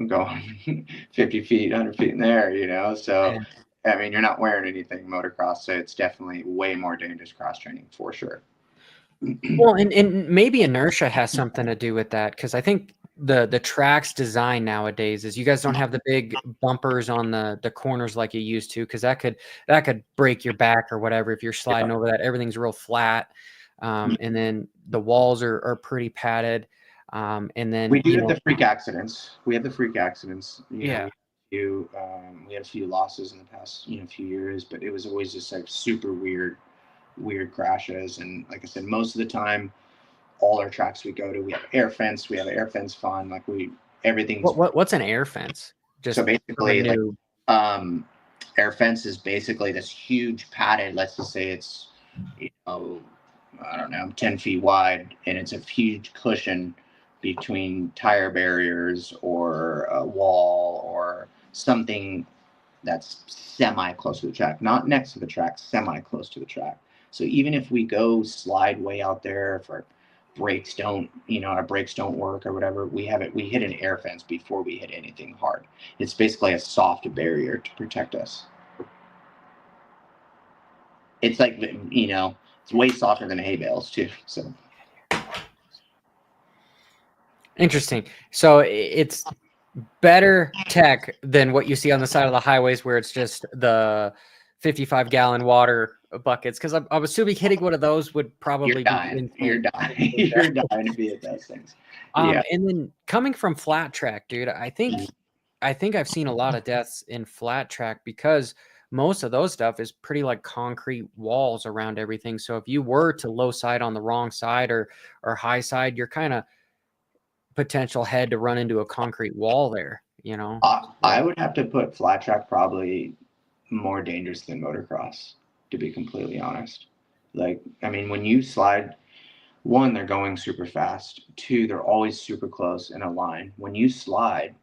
going 50 feet, 100 feet in the air, so you're not wearing anything motocross, so it's definitely way more dangerous cross training for sure. Well, and maybe inertia has something to do with that, because I think the track's design nowadays is you guys don't have the big bumpers on the corners like you used to, because that could break your back or whatever if you're sliding over that. Everything's real flat, and then the walls are pretty padded, and then we do have the freak accidents. We have the freak accidents. Yeah. We had a few losses in the past few years, but it was always just like super weird crashes. And like I said, most of the time, all our tracks we go to, we have air fence. We have air fence fun. Like everything's. What's an air fence? So basically, air fence is basically this huge padded. Let's just say it's, I don't know, 10 feet wide, and it's a huge cushion between tire barriers or a wall or something that's semi close to the track, not next to the track, semi close to the track. So even if we go slide way out there, if our brakes don't, our brakes don't work or whatever, we hit an air fence before we hit anything hard. It's basically a soft barrier to protect us. It's like, it's way softer than hay bales too. So Interesting. So it's better tech than what you see on the side of the highways where it's just the 55-gallon water buckets. Because I'm assuming hitting one of those would probably you're dying. be You're dying. You're dying to be at those things. Yeah. And then coming from flat track, dude, I think I've seen a lot of deaths in flat track because most of those stuff is pretty like concrete walls around everything. So if you were to low side on the wrong side or high side, you're kind of potential head to run into a concrete wall there, I would have to put flat track probably more dangerous than motocross, to be completely honest. Like, I mean, when you slide, one, they're going super fast. Two, they're always super close in a line. When you slide,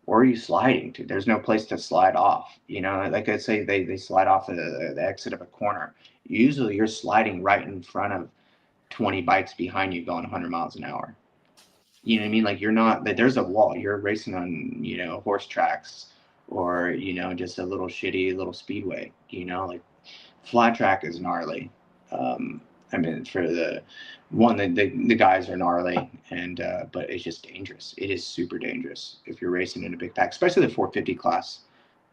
where are you sliding to? There's no place to slide off. Like I say, they slide off the exit of a corner. Usually you're sliding right in front of 20 bikes behind you going 100 miles an hour. You know what I mean? Like, you're not, there's a wall. You're racing on, horse tracks or, just a little shitty little speedway, like flat track is gnarly. I mean, for the one, the guys are gnarly, but it's just dangerous. It is super dangerous if you're racing in a big pack, especially the 450 class,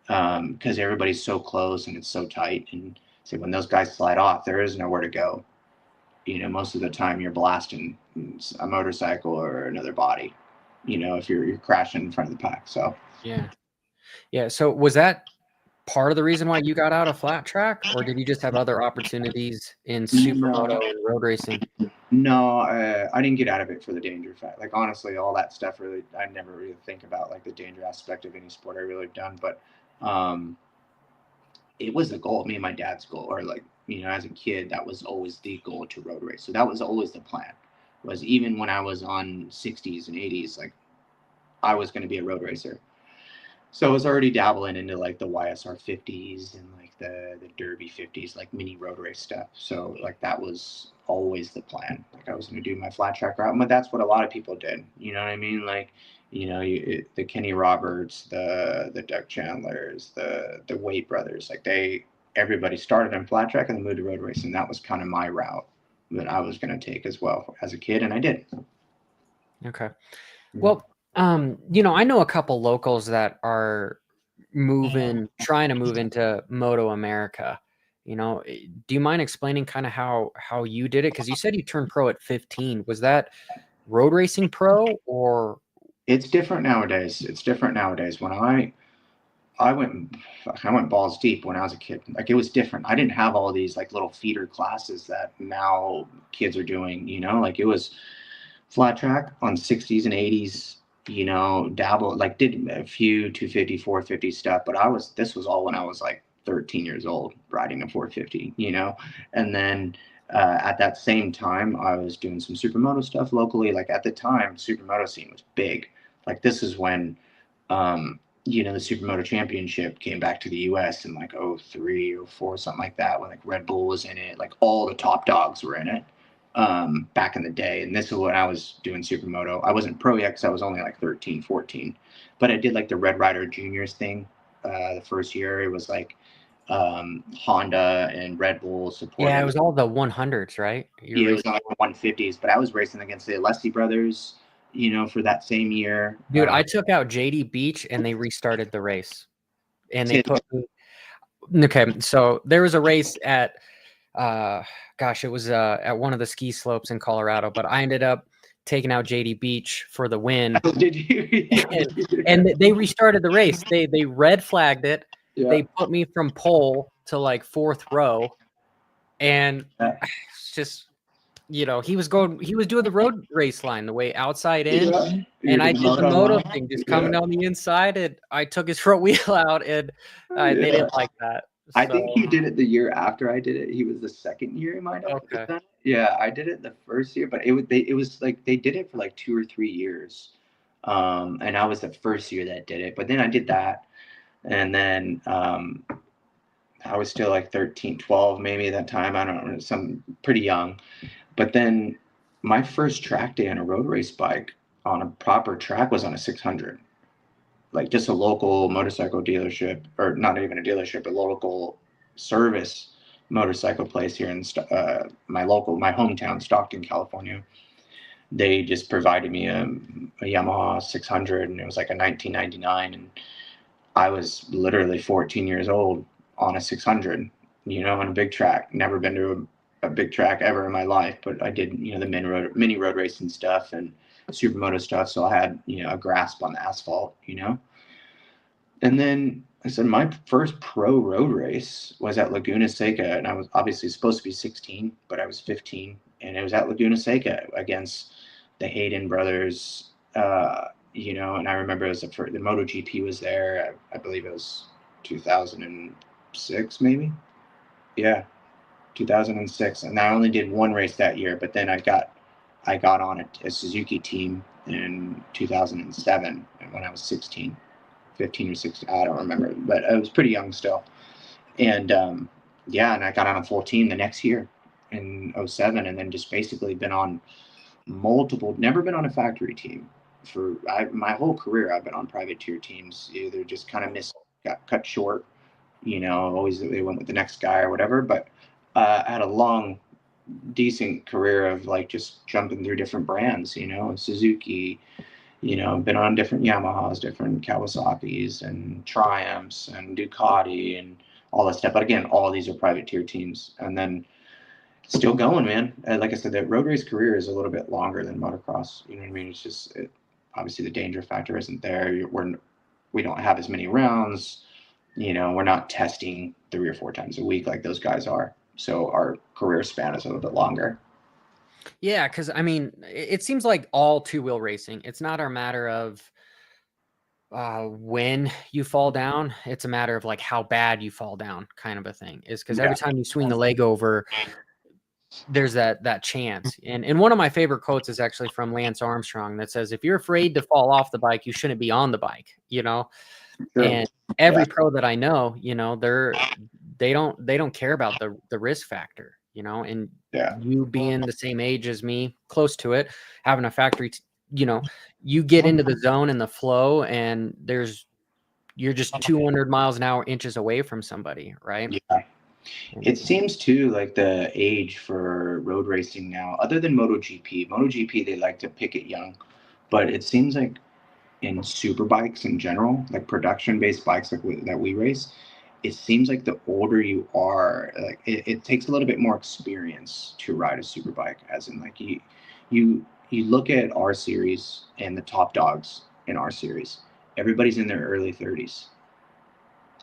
because everybody's so close and it's so tight. And so when those guys slide off, there is nowhere to go. Most of the time you're blasting a motorcycle or another body, if you're crashing in front of the pack. So yeah. So was that part of the reason why you got out of flat track, or did you just have other opportunities in supermoto and road racing? No, I didn't get out of it for the danger fact. Like, honestly, all that stuff really, I never really think about like the danger aspect of any sport I really done. But it was the goal, me and my dad's goal, or like, as a kid, that was always the goal, to road race. So that was always the plan. Was even when I was on 60s and 80s, like, I was going to be a road racer. So I was already dabbling into like the YSR 50s and like the Derby 50s, like mini road race stuff. So like that was always the plan. Like, I was going to do my flat track route, but that's what a lot of people did. You know what I mean? Like, the Kenny Roberts, the Doug Chandlers, the Waite brothers, like everybody started in flat track and then moved to road race, and that was kind of my route that I was going to take as well as a kid, and I did. Okay. Well, I know a couple locals that are trying to move into Moto America. Do you mind explaining kind of how you did it? Because you said you turned pro at 15. Was that road racing pro or? It's different nowadays. When I went balls deep when I was a kid. Like, it was different. I didn't have all these like little feeder classes that now kids are doing. Like, it was flat track on 60s and 80s. Dabble, like, did a few 250, 450 stuff, but this was all when I was like 13 years old, riding a 450. And then at that same time, I was doing some supermoto stuff locally. Like, at the time, supermoto scene was big. Like, this is when the Supermoto Championship came back to the US in like 03 or 04, something like that, when like Red Bull was in it, like all the top dogs were in it back in the day. And this is when I was doing Supermoto. I wasn't pro yet because I was only like 13, 14, but I did like the Red Rider Juniors thing. The first year it was like Honda and Red Bull supported. Yeah, it was all the 100s, right? Yeah, it was all the 150s, but I was racing against the Alessi brothers, for that same year. Dude, I took out JD Beach and they restarted the race. And they put me. Okay, so there was a race at it was at one of the ski slopes in Colorado, but I ended up taking out JD Beach for the win. Did you? and they restarted the race. They red flagged it. Yeah. They put me from pole to like fourth row, and it's just he was doing the road race line the way outside in, and I did the moto thing, just coming down the inside, and I took his front wheel out, and they didn't like that. I think he did it the year after I did it. He was the second year he might have. Okay. Yeah, I did it the first year, but it was like they did it for like 2 or 3 years. And I was the first year that did it. But then I did that, and then I was still like 13, 12 maybe at that time. I don't know, some pretty young. But then my first track day on a road race bike on a proper track was on a 600. Like just a local motorcycle dealership, or not even a dealership, a local service motorcycle place here in my hometown, Stockton, California. They just provided me a Yamaha 600, and it was like a 1999, and I was literally 14 years old on a 600, on a big track. Never been to a big track ever in my life, but I did, the mini road racing stuff and supermoto stuff. So I had, a grasp on the asphalt. And then I said my first pro road race was at Laguna Seca, and I was obviously supposed to be 16, but I was 15, and it was at Laguna Seca against the Hayden brothers. And I remember the MotoGP was there. I believe it was 2006, maybe. Yeah, 2006, and I only did one race that year. But then I got on a Suzuki team in 2007 when I was 16. 15 or 16, I don't remember, but I was pretty young still. And and I got on a full team the next year in 07, and then just basically been on never been on a factory team my whole career. I've been on privateer teams, either just kind of got cut short, always they went with the next guy or whatever. But I had a long, decent career of like just jumping through different brands, Suzuki, been on different Yamahas, different Kawasaki's, and Triumphs, and Ducati, and all that stuff. But again, all of these are private tier teams, and then still going, man. Like I said, the road race career is a little bit longer than motocross. You know what I mean? It's just obviously the danger factor isn't there. We don't have as many rounds. We're not testing 3 or 4 times a week like those guys are. So our career span is a little bit longer. Yeah, because I mean, it seems like all two-wheel racing, it's not a matter of when you fall down. It's a matter of like how bad you fall down, kind of a thing. Is because every time you swing the leg over, there's that chance. And one of my favorite quotes is actually from Lance Armstrong that says, "If you're afraid to fall off the bike, you shouldn't be on the bike." Sure. And every pro that I know, they don't care about the risk factor, and you being the same age as me, close to it, having a factory, you get into the zone and the flow, and you're just 200 miles an hour inches away from somebody, right? Yeah. It seems too like the age for road racing now, other than MotoGP, they like to pick it young, but it seems like in super bikes in general, like production-based bikes that we race, it seems like the older you are, like it takes a little bit more experience to ride a super bike. As in, like you look at our series and the top dogs in our series, everybody's in their early 30s.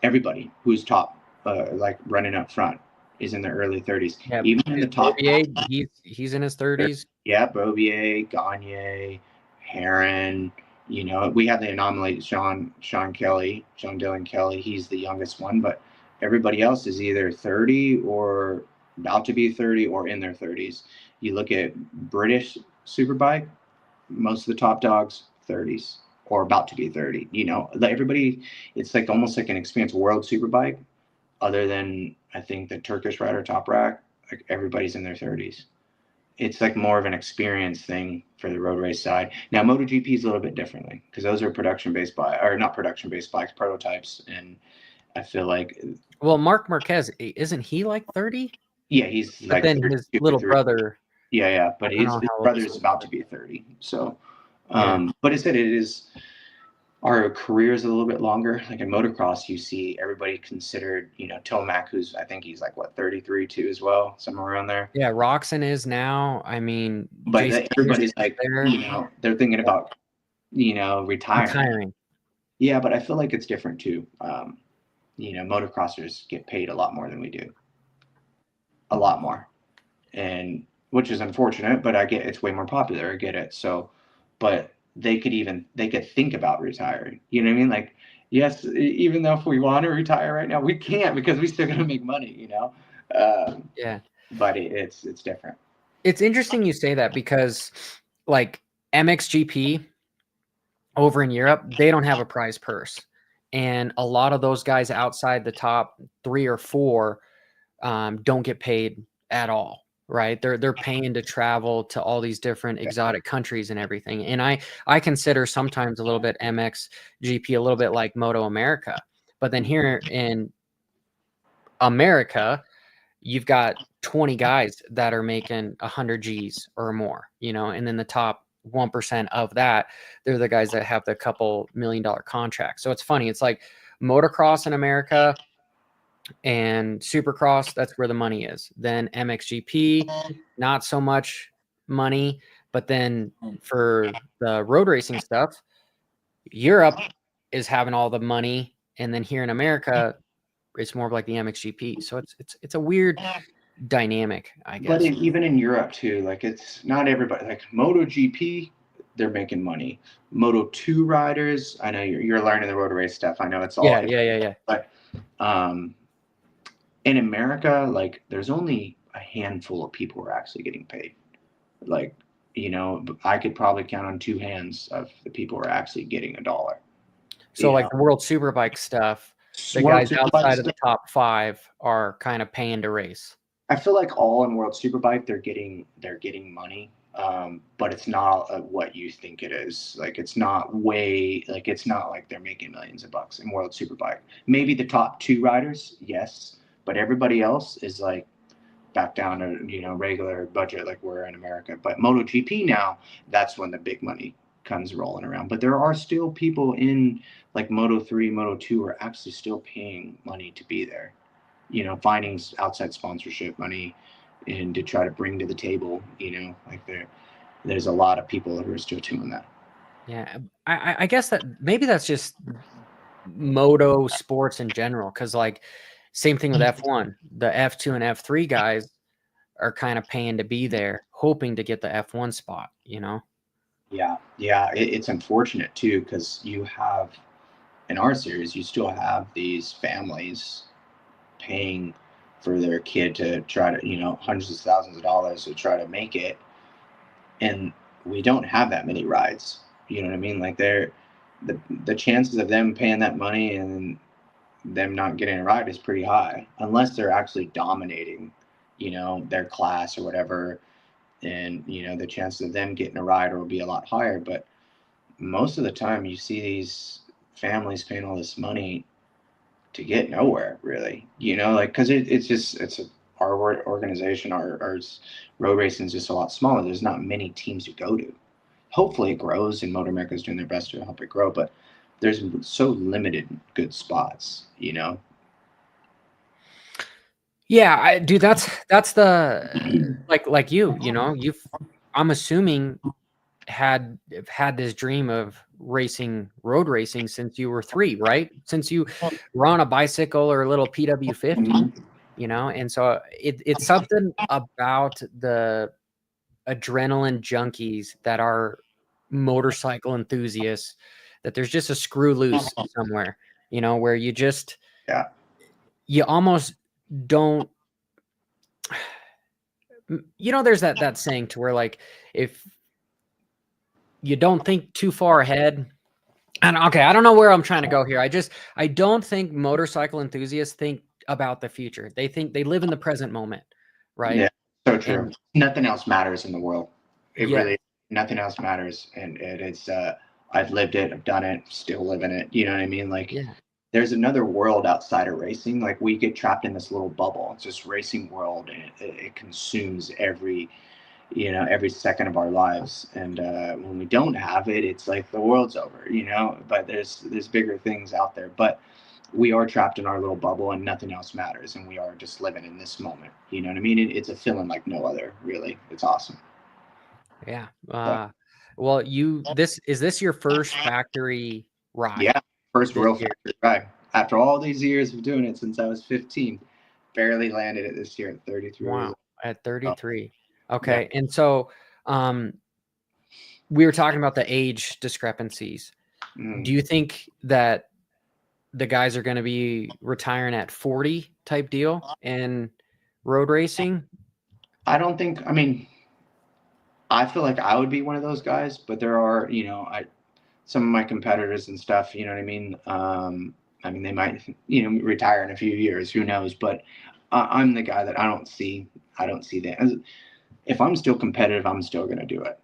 Everybody who's top, like running up front, is in their early 30s. Yeah, Even in the top, he's in his 30s. yeah, Bobier, Gagne, Heron. We have the anomaly, Sean Dillon Kelly. He's the youngest one, but everybody else is either 30 or about to be 30 or in their 30s. You look at British Superbike, most of the top dogs, 30s or about to be 30. Everybody, it's like almost like an experience. World Superbike, other than I think the Turkish rider Top Rack, like everybody's in their 30s. It's like more of an experience thing for the road race side. Now, MotoGP is a little bit differently because those are production-based or not production-based bikes, prototypes, and I feel like. Well, Mark Marquez, isn't he like 30? Yeah, he's but like. Then his little brother. Yeah, but his brother's about to be 30. So, but I said it is. Our career is a little bit longer. Like in motocross, you see everybody considered, Tomac, who's I think he's like 33 too as well, somewhere around there. Yeah, Roxon is now. I mean, but everybody's like, they're thinking about, retiring. Yeah, but I feel like it's different too. Motocrossers get paid a lot more than we do. A lot more, and which is unfortunate. But I get it's way more popular. I get it. So, but they could think about retiring. You know what I mean? Like, yes, even though if we want to retire right now, we can't because we still got to make money. Yeah. But it's different. It's interesting you say that because like MXGP over in Europe, they don't have a prize purse. And a lot of those guys outside the top 3 or 4 don't get paid at all, right? They're paying to travel to all these different exotic countries and everything. And I consider sometimes a little bit MXGP a little bit like Moto America. But then here in America, you've got 20 guys that are making 100 G's or more, and then the top 1% of that, they're the guys that have the couple $1 million contracts. So it's funny. It's like motocross in America and supercross, that's where the money is. Then MXGP, not so much money, but then for the road racing stuff, Europe is having all the money, and then here in America, it's more of like the MXGP. So it's a weird dynamic, I But guess. even in Europe too, like it's not everybody. Like MotoGP, they're making money. Moto2 riders, I know you're learning the road race stuff. I know it's all. Yeah. But in America, like there's only a handful of people who are actually getting paid. Like, I could probably count on 2 hands of the people who are actually getting $1. So You like know? the World Superbike stuff, the World guys Superbike outside of the stuff, top 5 are kind of paying to race. I feel like all in World Superbike they're getting money, but it's not what you think it is. Like it's not it's not like they're making millions of bucks in World Superbike. Maybe the top 2 riders, yes, but everybody else is like back down to regular budget like we're in America. But MotoGP now, that's when the big money comes rolling around. But there are still people in like Moto3, Moto2 are actually still paying money to be there. Finding outside sponsorship money and to try to bring to the table. Like there's a lot of people who are still doing that. Yeah, I guess that maybe that's just moto sports in general, because like same thing with F1, the F2 and F3 guys are kind of paying to be there, hoping to get the F1 spot. Yeah, it's unfortunate too because you have in our series you still have these families paying for their kid to try to hundreds of thousands of dollars to try to make it, and we don't have that many rides. You know what I mean? Like the chances of them paying that money and them not getting a ride is pretty high unless they're actually dominating their class or whatever, and the chances of them getting a ride will be a lot higher. But most of the time you see these families paying all this money to get nowhere really, like because our organization, our road racing is just a lot smaller. There's not many teams to go to. Hopefully it grows and Motor America is doing their best to help it grow, but there's so limited good spots. Yeah, dude, that's the like you've I'm assuming had this dream of road racing since you were 3, right? Since you were on a bicycle or a little PW50, and so it's something about the adrenaline junkies that are motorcycle enthusiasts, that there's just a screw loose somewhere, where Yeah. you almost don't, there's that saying to where like if you don't think too far ahead. And okay, I don't know where I'm trying to go here. I don't think motorcycle enthusiasts think about the future. They live in the present moment, right? Yeah, so true. And Nothing else matters in the world. It yeah, really, nothing else matters. And it's, I've lived it, I've done it, still living it. You know what I mean? Like, yeah, there's another world outside of racing. Like, we get trapped in this little bubble. It's this racing world, and it consumes every second of our lives. And when we don't have it, it's like the world's over. But there's bigger things out there. But we are trapped in our little bubble and nothing else matters, and we are just living in this moment. You know what I mean? It's a feeling like no other, really. It's awesome. yeah. But Well, is this your first factory ride? yeah, first This real year? factory ride after all these years of doing it since I was 15. Barely landed it this year at 33 years Wow, old. at Oh, 33. yeah. Okay, and so we were talking about the age discrepancies. Do Mm. you think that the guys are going to be retiring at 40 type deal in road racing? I don't think. I mean, I feel like I would be one of those guys, but there are, some of my competitors and stuff, you know what I mean? I mean, they might, retire in a few years, who knows? But I'm the guy that I don't see that. If I'm still competitive, I'm still going to do it.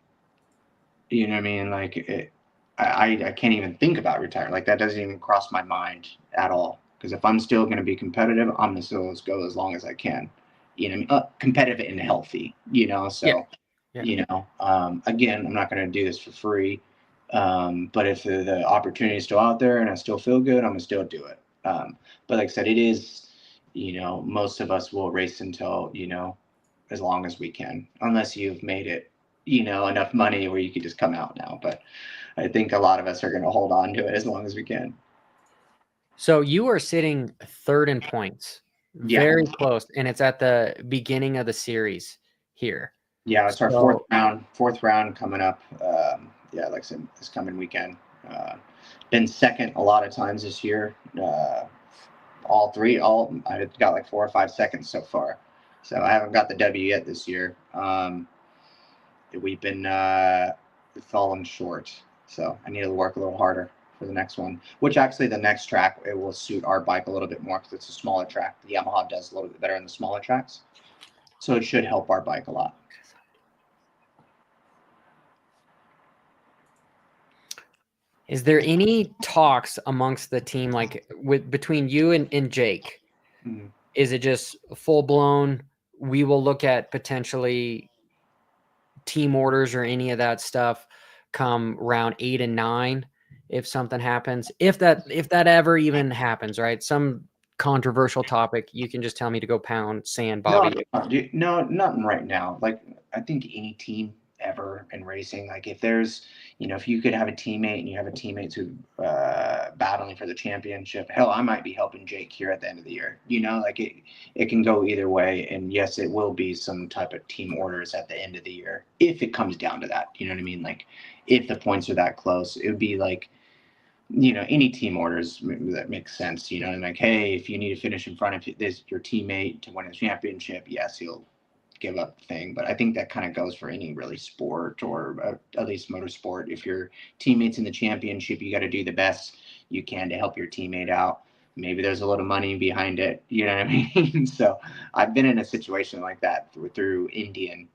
You know what I mean? Like, I can't even think about retiring. Like, that doesn't even cross my mind at all. Because if I'm still going to be competitive, I'm going to still go as long as I can. You know what I mean? Competitive and healthy, so. Yeah. Again, I'm not going to do this for free. But if the opportunity is still out there and I still feel good, I'm going to still do it. But like I said, it is, most of us will race until, as long as we can, unless you've made it, enough money where you could just come out now. But I think a lot of us are going to hold on to it as long as we can. So you are sitting third in points, Yeah. very close, and it's at the beginning of the series here. Yeah, it's our fourth round coming up. Like I said, this coming weekend. Been second a lot of times this year. I got like 4 or 5 seconds so far. So I haven't got the W yet this year. We've been falling short. So I need to work a little harder for the next one, which actually the next track, it will suit our bike a little bit more because it's a smaller track. The Yamaha does a little bit better in the smaller tracks. So it should help our bike a lot. Is there any talks amongst the team, like between you and Jake? Mhm. Is it just full blown? We will look at potentially team orders or any of that stuff come round 8 and 9 if something happens. If that ever even happens, right? Some controversial topic, you can just tell me to go pound sand, Bobby. No, nothing right now. Like, I think any team ever in racing, like if there's, if you could have a teammate and you have a teammate who battling for the championship, hell, I might be helping Jake here at the end of the year. Like it can go either way. And yes, it will be some type of team orders at the end of the year if it comes down to that. You know what I mean? Like if the points are that close, it would be like, any team orders that makes sense, and like, hey, if you need to finish in front of your teammate to win a championship, yes, he'll give up the thing. But I think that kind of goes for any really sport or at least motorsport. If your teammate's in the championship, you got to do the best you can to help your teammate out. Maybe there's a little money behind it. You know what I mean? So I've been in a situation like that through Indian.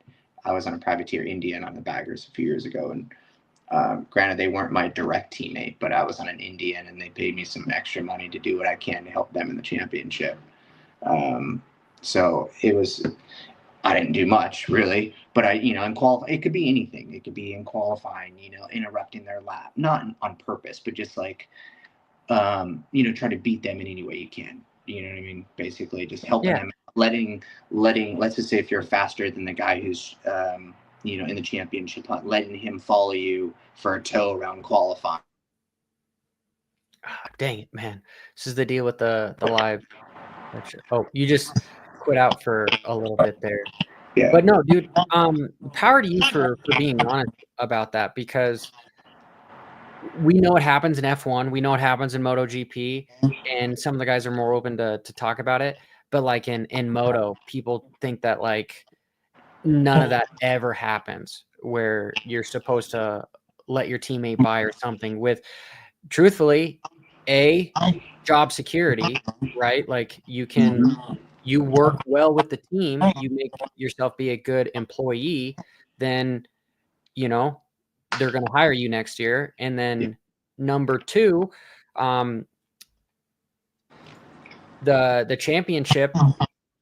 I was on a privateer Indian on the baggers a few years ago, and granted, they weren't my direct teammate, but I was on an Indian and they paid me some extra money to do what I can to help them in the championship. So it was, I didn't do much really, but in it could be anything. It could be in qualifying, interrupting their lap, not on purpose, but just like, try to beat them in any way you can. You know what I mean? Basically just helping them, letting, let's just say if you're faster than the guy who's, in the championship hunt, letting him follow you for a tow around qualifying. Oh, dang it, man. This is the deal with the live. Oh, you just quit out for a little bit there. Yeah. But no, dude, power to you for being honest about that, because we know what happens in F1. We know what happens in MotoGP, and some of the guys are more open to talk about it. But like in Moto, people think that like none of that ever happens, where you're supposed to let your teammate buy or something with, truthfully, job security, right? Like you work well with the team, you make yourself be a good employee, then, they're going to hire you next year. And then number 2, the championship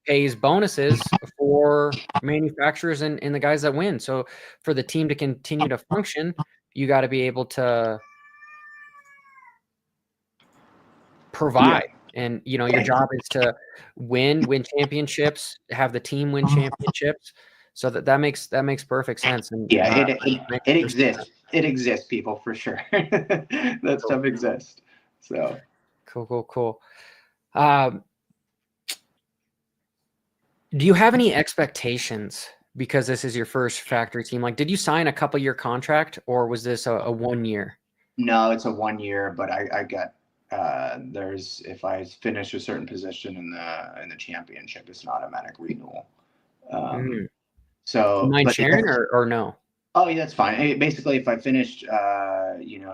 pays bonuses for manufacturers and the guys that win. So for the team to continue to function, you got to be able to provide. And your job is to win championships, have the team win championships. So that makes perfect sense. And it exists. It exists, people, for sure. That stuff exists. So cool. Do you have any expectations, because this is your first factory team? Like, did you sign a couple-year contract, or was this a 1 year? No, it's a 1 year, but I got if I finish a certain position in the championship, it's an automatic renewal. Do you So, mind but sharing or no? Oh, yeah, that's fine. Basically, if I finished,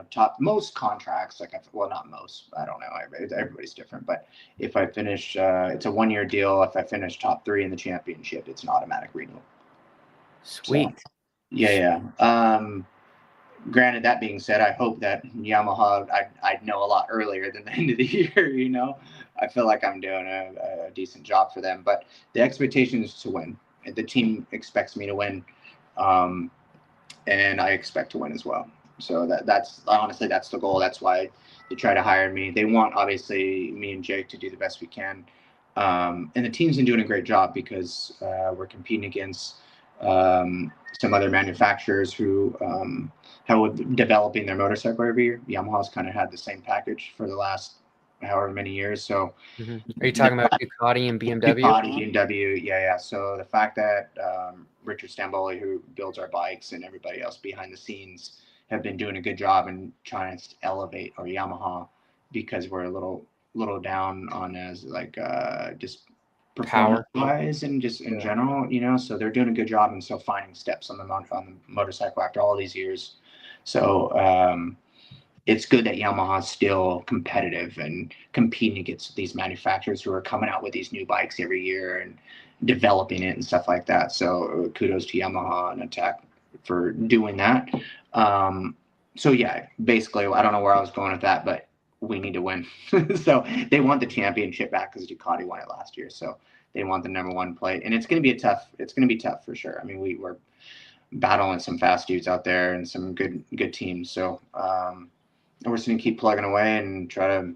top most contracts, like, well, not most, I don't know, everybody's different, but if I finish, it's a 1-year deal. If I finish top 3 in the championship, it's an automatic renewal. So, Sweet. yeah. Granted, that being said, I hope that Yamaha, I'd know a lot earlier than the end of the year. I feel like I'm doing a decent job for them, but the expectation is to win. The team expects me to win. And I expect to win as well. So that's honestly, that's the goal. That's why they try to hire me. They want, obviously, me and Jake to do the best we can. And the team's been doing a great job because we're competing against some other manufacturers who have developing their motorcycle every year. Yamaha's kind of had the same package for the last however many years. So Are you talking about Ducati and BMW? Ducati, BMW, yeah. So the fact that Richard Stamboli, who builds our bikes, and everybody else behind the scenes have been doing a good job in trying to elevate our Yamaha, because we're a little down on as like just performance wise and just in general, So they're doing a good job and still finding steps on the motorcycle after all these years. So it's good that Yamaha's still competitive and competing against these manufacturers who are coming out with these new bikes every year and developing it and stuff like that. So kudos to Yamaha and Attack for doing that. So yeah, basically, I don't know where I was going with that, but we need to win. So they want the championship back because Ducati won it last year. So they want the number 1 plate, and it's going to be tough for sure. I mean, we're battling some fast dudes out there and some good teams. So we're just going to keep plugging away and try to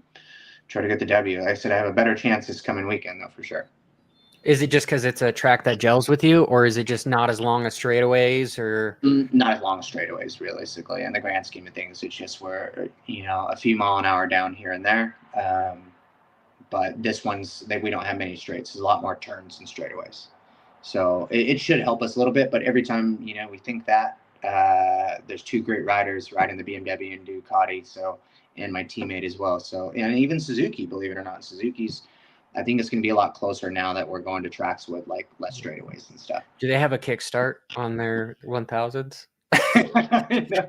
get the W. Like I said, I have a better chance this coming weekend, though, for sure. Is it just because it's a track that gels with you, or is it just not as long as straightaways, or not as long as straightaways, realistically? In the grand scheme of things, it's just we're a few mile an hour down here and there. But this one's we don't have many straights. There's a lot more turns and straightaways, so it should help us a little bit. But every time we think that, there's 2 great riders riding the BMW and Ducati, and my teammate as well. So, and even Suzuki, believe it or not, I think it's going to be a lot closer now that we're going to tracks with like less straightaways and stuff. do they have a kickstart on their 1000s? No.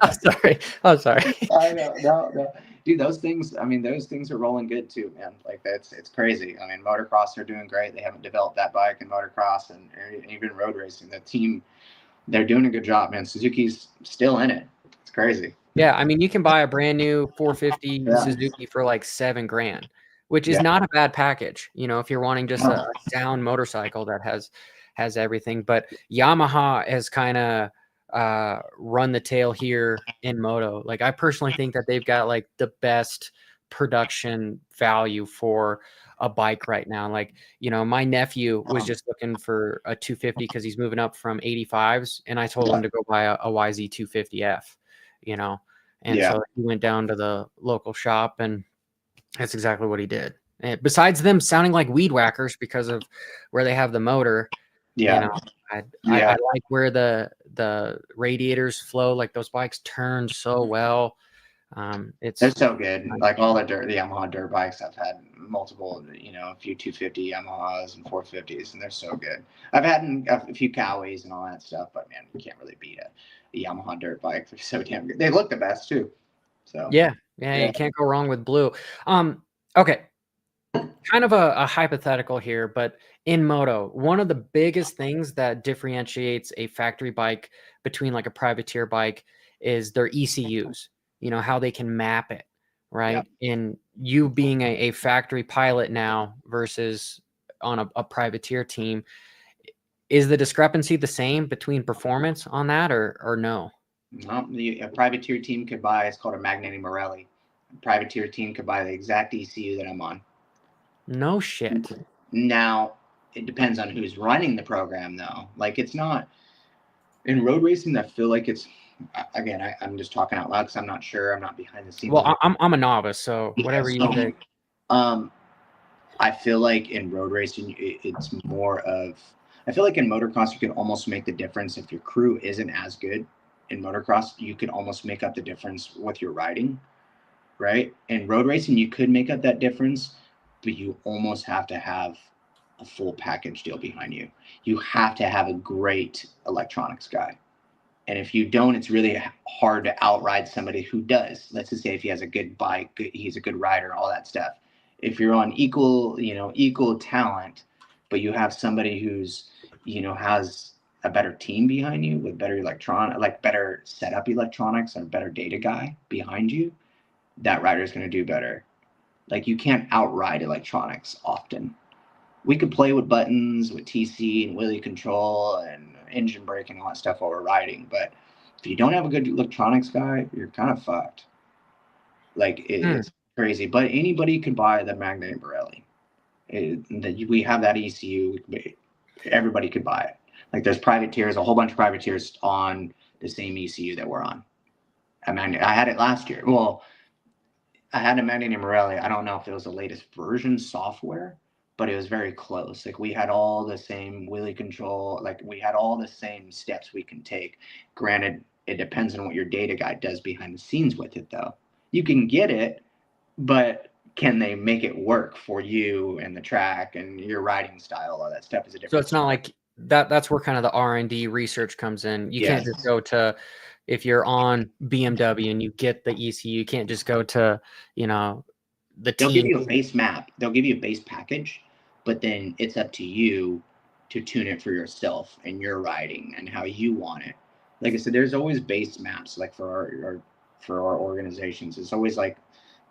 I'm sorry. I know, no. Dude, those things are rolling good too, man. Like it's crazy. I mean, motocross are doing great. They haven't developed that bike in motocross and even road racing. The team, they're doing a good job, man. Suzuki's still in it. It's crazy. Yeah, I mean, you can buy a brand new 450 Suzuki for like $7,000, which is not a bad package. If you're wanting just a sound motorcycle that has everything. But Yamaha has kind of run the tail here in moto. Like, I personally think that they've got like the best production value for a bike right now. Like, my nephew was just looking for a 250 because he's moving up from 85s, and I told him to go buy a YZ 250F. And so he went down to the local shop, and that's exactly what he did. And besides them sounding like weed whackers because of where they have the motor, I like where the radiators flow. Like, those bikes turn so well. They're so good. Like all the Yamaha dirt bikes, I've had multiple, a few 250 Yamahas and 450s, and they're so good. I've had a few Cowies and all that stuff, but man, you can't really beat a Yamaha dirt bike. They're so damn good. They look the best too. So yeah, you can't go wrong with blue. Okay, kind of a hypothetical here, but in moto, one of the biggest things that differentiates a factory bike between like a privateer bike is their ECUs. How they can map it, right? And you being a factory pilot now versus on a privateer team, is the discrepancy the same between performance on that or no? No, a privateer team could buy, it's called a Magneti Morelli. A privateer team could buy the exact ECU that I'm on. No shit. Now, it depends on who's running the program, though. Like, it's not in road racing. I feel like it's, again, I'm just talking out loud because I'm not sure. I'm not behind the scenes. Well, I'm a novice, so whatever you think. I feel like in road racing, it's more of, I feel like in motocross, you can almost make the difference if your crew isn't as good. In motocross, you can almost make up the difference with your riding, right? In road racing, you could make up that difference, but you almost have to have a full package deal behind you. You have to have a great electronics guy, And if you don't, it's really hard to outride somebody who does. Let's just say if he has a good bike, he's a good rider, all that stuff. If you're on equal talent, but you have somebody who's, has a better team behind you with better better setup electronics and better data guy behind you, that rider is going to do better. Like, you can't outride electronics often. We could play with buttons, with TC and wheelie control and engine brake and all that stuff while we're riding. But if you don't have a good electronics guy, you're kind of fucked. Like, it's crazy. But anybody could buy the Magnetic Borelli. We have that ECU. Everybody could buy it. Like, there's privateers, a whole bunch of privateers on the same ECU that we're on. I had it last year. Well, I had a Magnetic Borelli. I don't know if it was the latest version software, but it was very close. Like, we had all the same wheelie control. Like, we had all the same steps we can take. Granted, it depends on what your data guy does behind the scenes with it, though. You can get it, but can they make it work for you and the track and your riding style? All that stuff is a different. So it's not like that. That's where kind of the R&D research comes in. You can't just go to, if you're on BMW and you get the ECU, you can't just go to, the team. They'll give you a base map. They'll give you a base package, but then it's up to you to tune it for yourself and your riding and how you want it. Like I said, there's always base maps. Like for our organizations, it's always like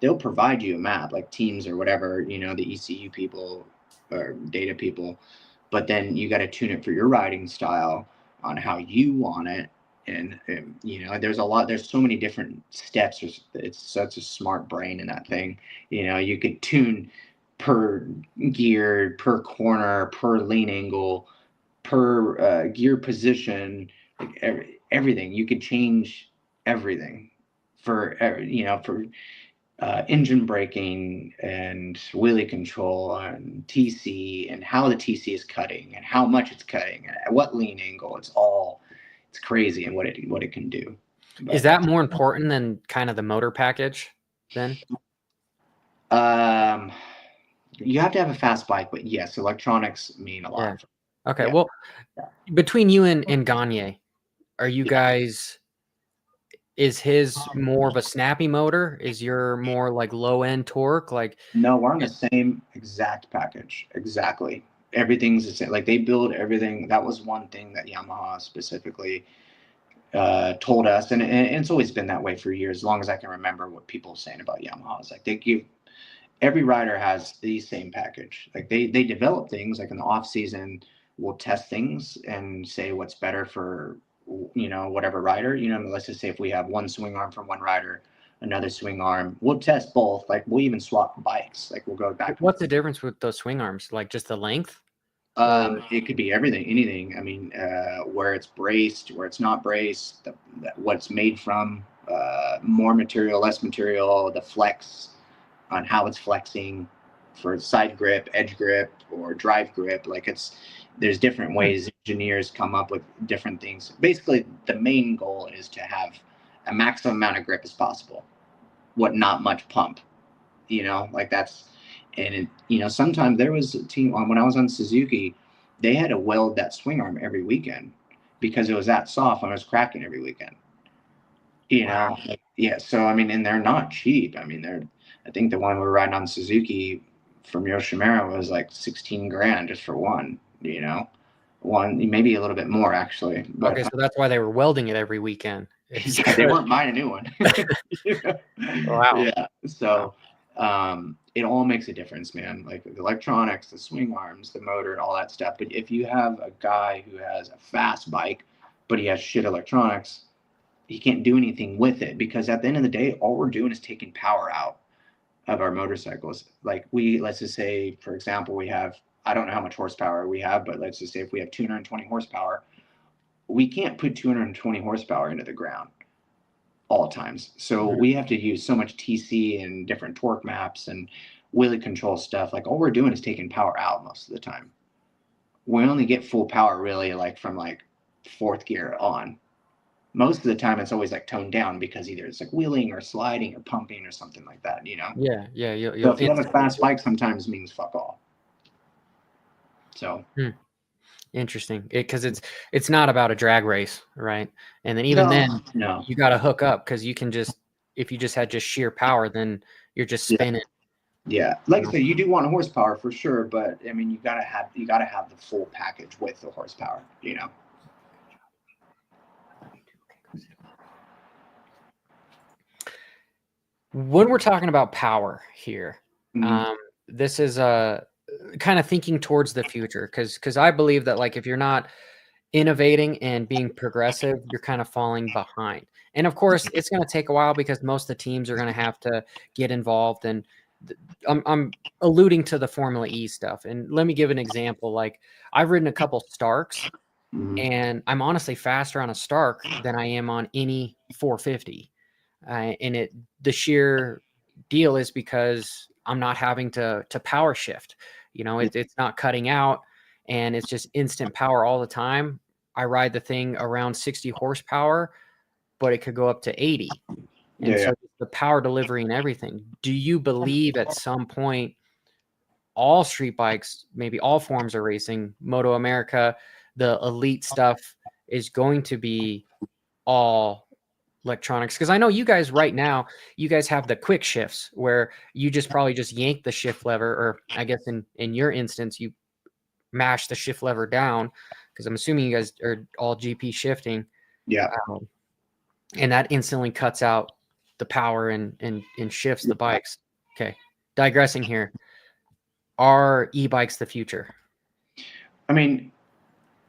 they'll provide you a map, like Teams or whatever, the ECU people or data people, but then you got to tune it for your riding style on how you want it. And there's so many different steps. It's such a smart brain in that thing. You could tune per gear, per corner, per lean angle, per gear position, like everything. You could change everything for engine braking and wheelie control and TC and how the TC is cutting and how much it's cutting and at what lean angle. It's crazy and what it can do. But, is that more important than kind of the motor package then? You have to have a fast bike, but yes, electronics mean a lot. Yeah. Okay. Yeah. Well, between you and Gagne, are you guys, is his more of a snappy motor? Is your more like low end torque? Like, no, we're on the same exact package. Exactly. Everything's the same. Like, they build everything. That was one thing that Yamaha specifically told us, and it's always been that way for years, as long as I can remember what people are saying about Yamaha. It's like every rider has the same package. Like, they develop things, like in the off season, we'll test things and say what's better for whatever rider. Let's just say if we have one swing arm for one rider, another swing arm, we'll test both. Like, we'll even swap bikes. Like, we'll go back. What's the difference with those swing arms? Like, just the length? It could be everything, anything. I mean, where it's braced, where it's not braced, what it's made from, more material, less material, the flex on how it's flexing for side grip, edge grip, or drive grip. Like, there's different ways engineers come up with different things. Basically, the main goal is to have a maximum amount of grip as possible, not much pump, like that's. And sometimes there was a team when I was on Suzuki, they had to weld that swing arm every weekend because it was that soft and it was cracking every weekend. Wow. Yeah. So, I mean, and they're not cheap. I mean, I think the one we were riding on Suzuki from Yoshimura was like 16 grand just for one, one, maybe a little bit more actually. But, okay. So that's why they were welding it every weekend. Yeah, they weren't buying a new one. Wow. Yeah. So, it all makes a difference, man. Like the electronics, the swing arms, the motor, all that stuff. But if you have a guy who has a fast bike, but he has shit electronics, he can't do anything with it, because at the end of the day, all we're doing is taking power out of our motorcycles. Like, let's just say, for example, I don't know how much horsepower we have, but let's just say if we have 220 horsepower, we can't put 220 horsepower into the ground all times. So we have to use so much TC and different torque maps and wheelie control stuff. Like, all we're doing is taking power out most of the time. We only get full power really like from like fourth gear on. Most of the time it's always like toned down because either it's like wheeling or sliding or pumping or something like that, Yeah. So if you have a fast bike, sometimes means fuck all. So. Interesting. Because it's not about a drag race, right? And then even then, No. you got to hook up because you can just if you just had just sheer power, then you're just Yeah. spinning. Yeah, like I said, you do want horsepower for sure, but I mean, you gotta have the full package with the horsepower. You know. When we're talking about power here, Mhm. this is kind of thinking towards the future because I believe that like if you're not innovating and being progressive, you're kind of falling behind. And of course, it's going to take a while because most of the teams are going to have to get involved. And I'm alluding to the Formula E stuff. And let me give an example. Like I've ridden a couple Starks, Mhm. and I'm honestly faster on a Stark than I am on any 450. And the sheer deal is because I'm not having to power shift. You know, it's not cutting out, and it's just instant power all the time. I ride the thing around 60 horsepower, but it could go up to 80. And Yeah, so the power delivery and everything. Do you believe at some point all street bikes, maybe all forms of racing, Moto America, the elite stuff is going to be all electronics? Because I know you guys right now, you guys have the quick shifts where you just probably just yank the shift lever, or I guess in your instance, you mash the shift lever down because I'm assuming you guys are all GP shifting. yeah. Um, and that instantly cuts out the power and shifts the bikes. Okay. Digressing here. Are e-bikes the future? I mean,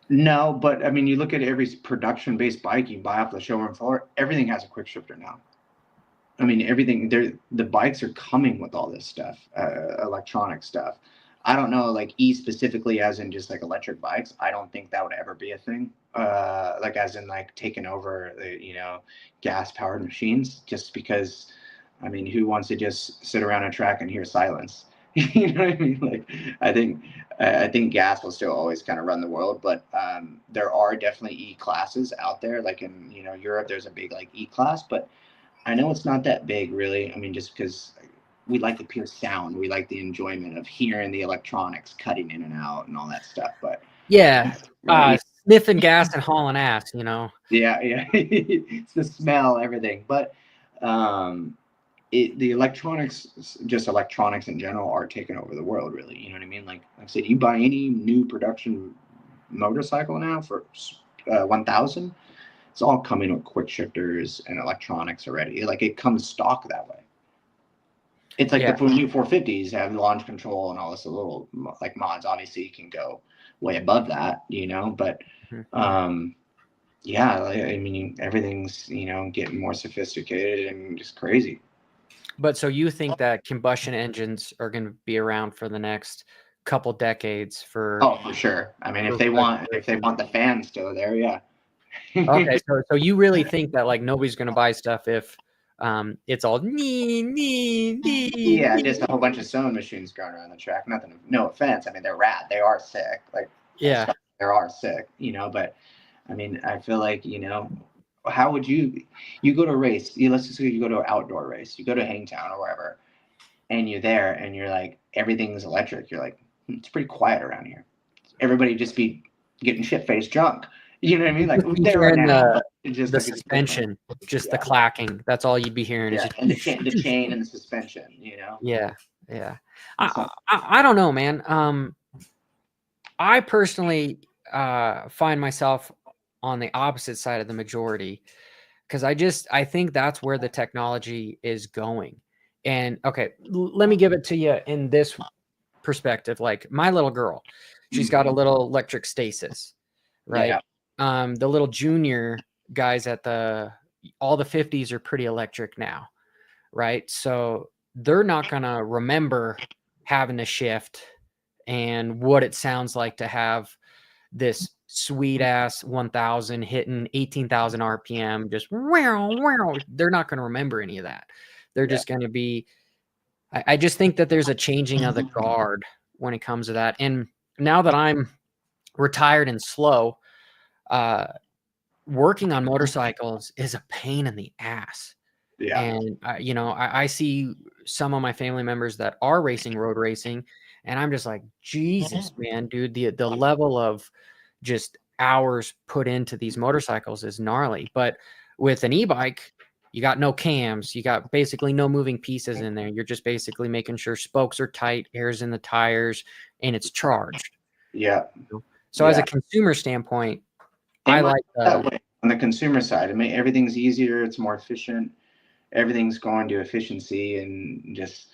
no, but I mean, you look at every production-based bike you buy off the showroom floor, everything has a quick shifter now. I mean, everything the bikes are coming with all this stuff, electronic stuff. I don't know, like E specifically, as in just like electric bikes. I don't think that would ever be a thing. Like as in like taking over the gas powered machines, just because. I mean, who wants to just sit around a track and hear silence? You know what I mean? Like, I think gas will still always kind of run the world, but there are definitely E classes out there. Like in Europe, there's a big like E class, but I know it's not that big, really. I mean, just because we like the pure sound, we like the enjoyment of hearing the electronics cutting in and out and all that stuff. But Yeah. right, Sniffing gas and hauling ass, yeah, yeah, it's the smell, everything. But um, the electronics, just electronics in general, are taking over the world. Really, you know what I mean? Like I said, you buy any new production motorcycle now for 1,000. It's all coming with quick shifters and electronics already. Like it comes stock that way. It's like Yeah. the new 450s have launch control and all this little like mods. Obviously, you can go way above that, But Mhm. yeah, I mean, everything's getting more sophisticated and just crazy. But so you think that combustion engines are going to be around for the next couple decades for Oh, for sure. I mean, if for they want if they racing? want the fans still there, yeah. Okay, so you really think that like nobody's going to buy stuff if it's all Yeah, just a whole bunch of sewing machines going around the track. Nothing, no offense. I mean, they're rad. They are sick. Like, Yeah. they are sick. But I mean, I feel like how would you go to a race? Let's just say you go to an outdoor race. You go to Hangtown or wherever, and you're there, and you're like everything's electric. You're like, it's pretty quiet around here. Everybody just be getting shit faced drunk. You know what I mean? Like You'd be there right hearing now, but it's just the like it's different. suspension, just the Yeah, clacking. That's all you'd be hearing is yeah, just and the chain and the suspension. yeah, yeah. So, I don't know, man. I personally find myself on the opposite side of the majority because I think that's where the technology is going. And okay, let me give it to you in this perspective. Like my little girl, she's got a little electric stasis, right? yeah, The little junior guys at all the 50s are pretty electric now, right? So they're not gonna remember having to shift and what it sounds like to have this sweet ass 1000 hitting 18,000 RPM, just wow, wow. They're not going to remember any of that. They're yeah. just going to be, I just think that there's a changing of the guard when it comes to that. And now that I'm retired and slow, working on motorcycles is a pain in the ass. Yeah. And, I see some of my family members that are racing road racing, and I'm just like, Jesus, man, dude, the level of just hours put into these motorcycles is gnarly. But with an e-bike, you got no cams, you got basically no moving pieces in there. You're just basically making sure spokes are tight, air's in the tires, and it's charged. Yeah. So as a consumer standpoint, I like that way on the consumer side. I mean, everything's easier, it's more efficient, everything's going to efficiency, and just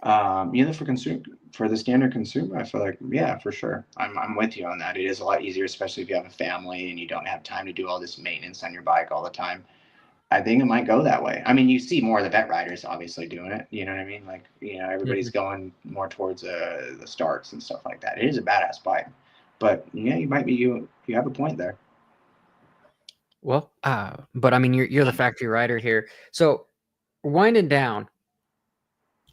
for the standard consumer, I feel like, yeah, for sure. I'm with you on that. It is a lot easier, especially if you have a family and you don't have time to do all this maintenance on your bike all the time. I think it might go that way. I mean, you see more of the vet riders obviously doing it. You know what I mean? Like, everybody's going more towards the starts and stuff like that. It is a badass bike, but yeah, you have a point there. Well, but I mean, you're the factory rider here. So winding down.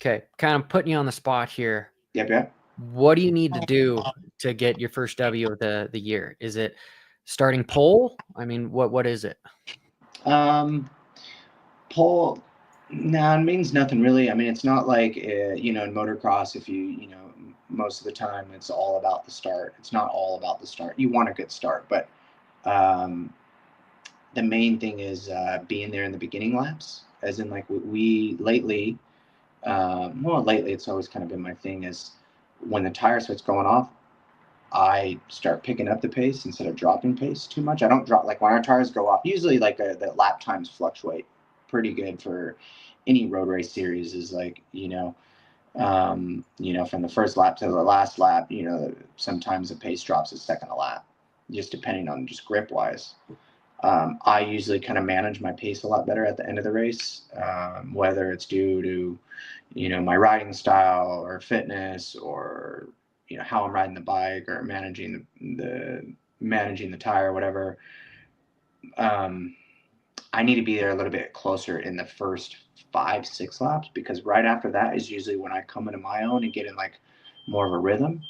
Okay, kind of putting you on the spot here. Yep. What do you need to do to get your first W of the year? Is it starting pole? I mean, what is it? Pole, no, it means nothing really. I mean, it's not like in motocross. If most of the time it's all about the start. It's not all about the start. You want a good start, but the main thing is being there in the beginning laps. As in, like we lately, lately it's always kind of been my thing is when the tire starts going off, I start picking up the pace instead of dropping pace too much. I don't drop, like when our tires go off. Usually, like the lap times fluctuate pretty good for any road race series. Is like from the first lap to the last lap. Sometimes the pace drops a second a lap, just depending on just grip wise. I usually kind of manage my pace a lot better at the end of the race, whether it's due to my riding style or fitness or how I'm riding the bike or managing the tire or whatever. I need to be there a little bit closer in the first 5-6 laps, because right after that is usually when I come into my own and get in like more of a rhythm.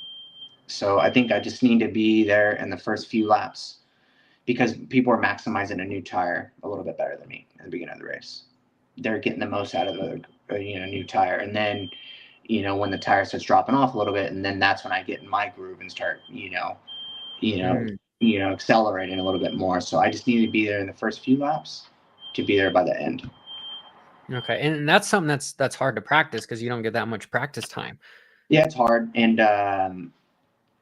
So I think I just need to be there in the first few laps, because people are maximizing a new tire a little bit better than me at the beginning of the race. They're getting the most out of the new tire, and then when the tire starts dropping off a little bit, and then that's when I get in my groove and start accelerating a little bit more. So I just need to be there in the first few laps to be there by the end. Okay, and that's something that's hard to practice because you don't get that much practice time. Yeah, it's hard, and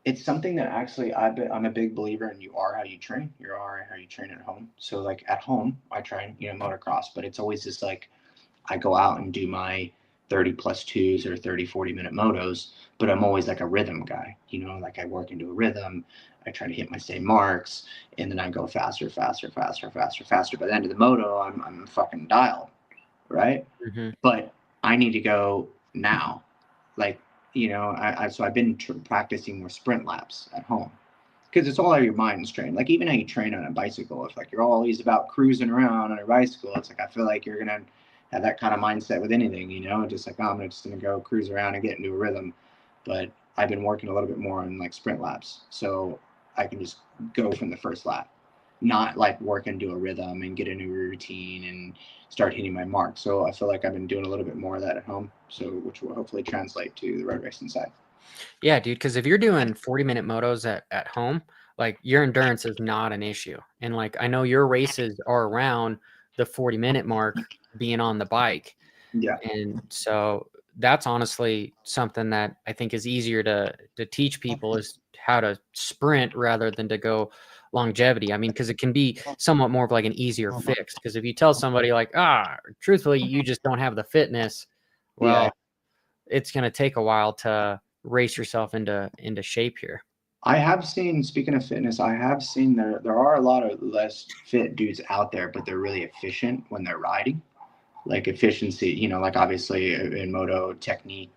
it's something that actually I'm a big believer in. You are how you train. You are how you train at home. So like at home, I train motocross, but it's always just like I go out and do my 30 plus twos or 30-40 minute motos, but I'm always like a rhythm guy. Like I work into a rhythm. I try to hit my same marks, and then I go faster. By the end of the moto, I'm fucking dialed, right? Mm-hmm. But I need to go now. Like, so I've been practicing more sprint laps at home, because it's all how your mind's trained. Like even how you train on a bicycle, if like you're always about cruising around on a bicycle, it's like I feel like you're gonna have that kind of mindset with anything, just like, oh, I'm just gonna go cruise around and get into a rhythm. But I've been working a little bit more on like sprint laps, so I can just go from the first lap, not like work into a rhythm and get a new routine and start hitting my mark. So I feel like I've been doing a little bit more of that at home, so which will hopefully translate to the road racing side. Yeah, dude, because if you're doing 40-minute motos at home, like your endurance is not an issue. And like I know your races are around the 40-minute mark being on the bike. Yeah. And so that's honestly something that I think is easier to teach people, is how to sprint rather than to go longevity. I mean, because it can be somewhat more of like an easier fix. Because if you tell somebody like, truthfully, you just don't have the fitness, well, it's going to take a while to race yourself into shape here. I have seen, speaking of fitness, I have seen there are a lot of less fit dudes out there, but they're really efficient when they're riding. Like efficiency, like obviously in moto, technique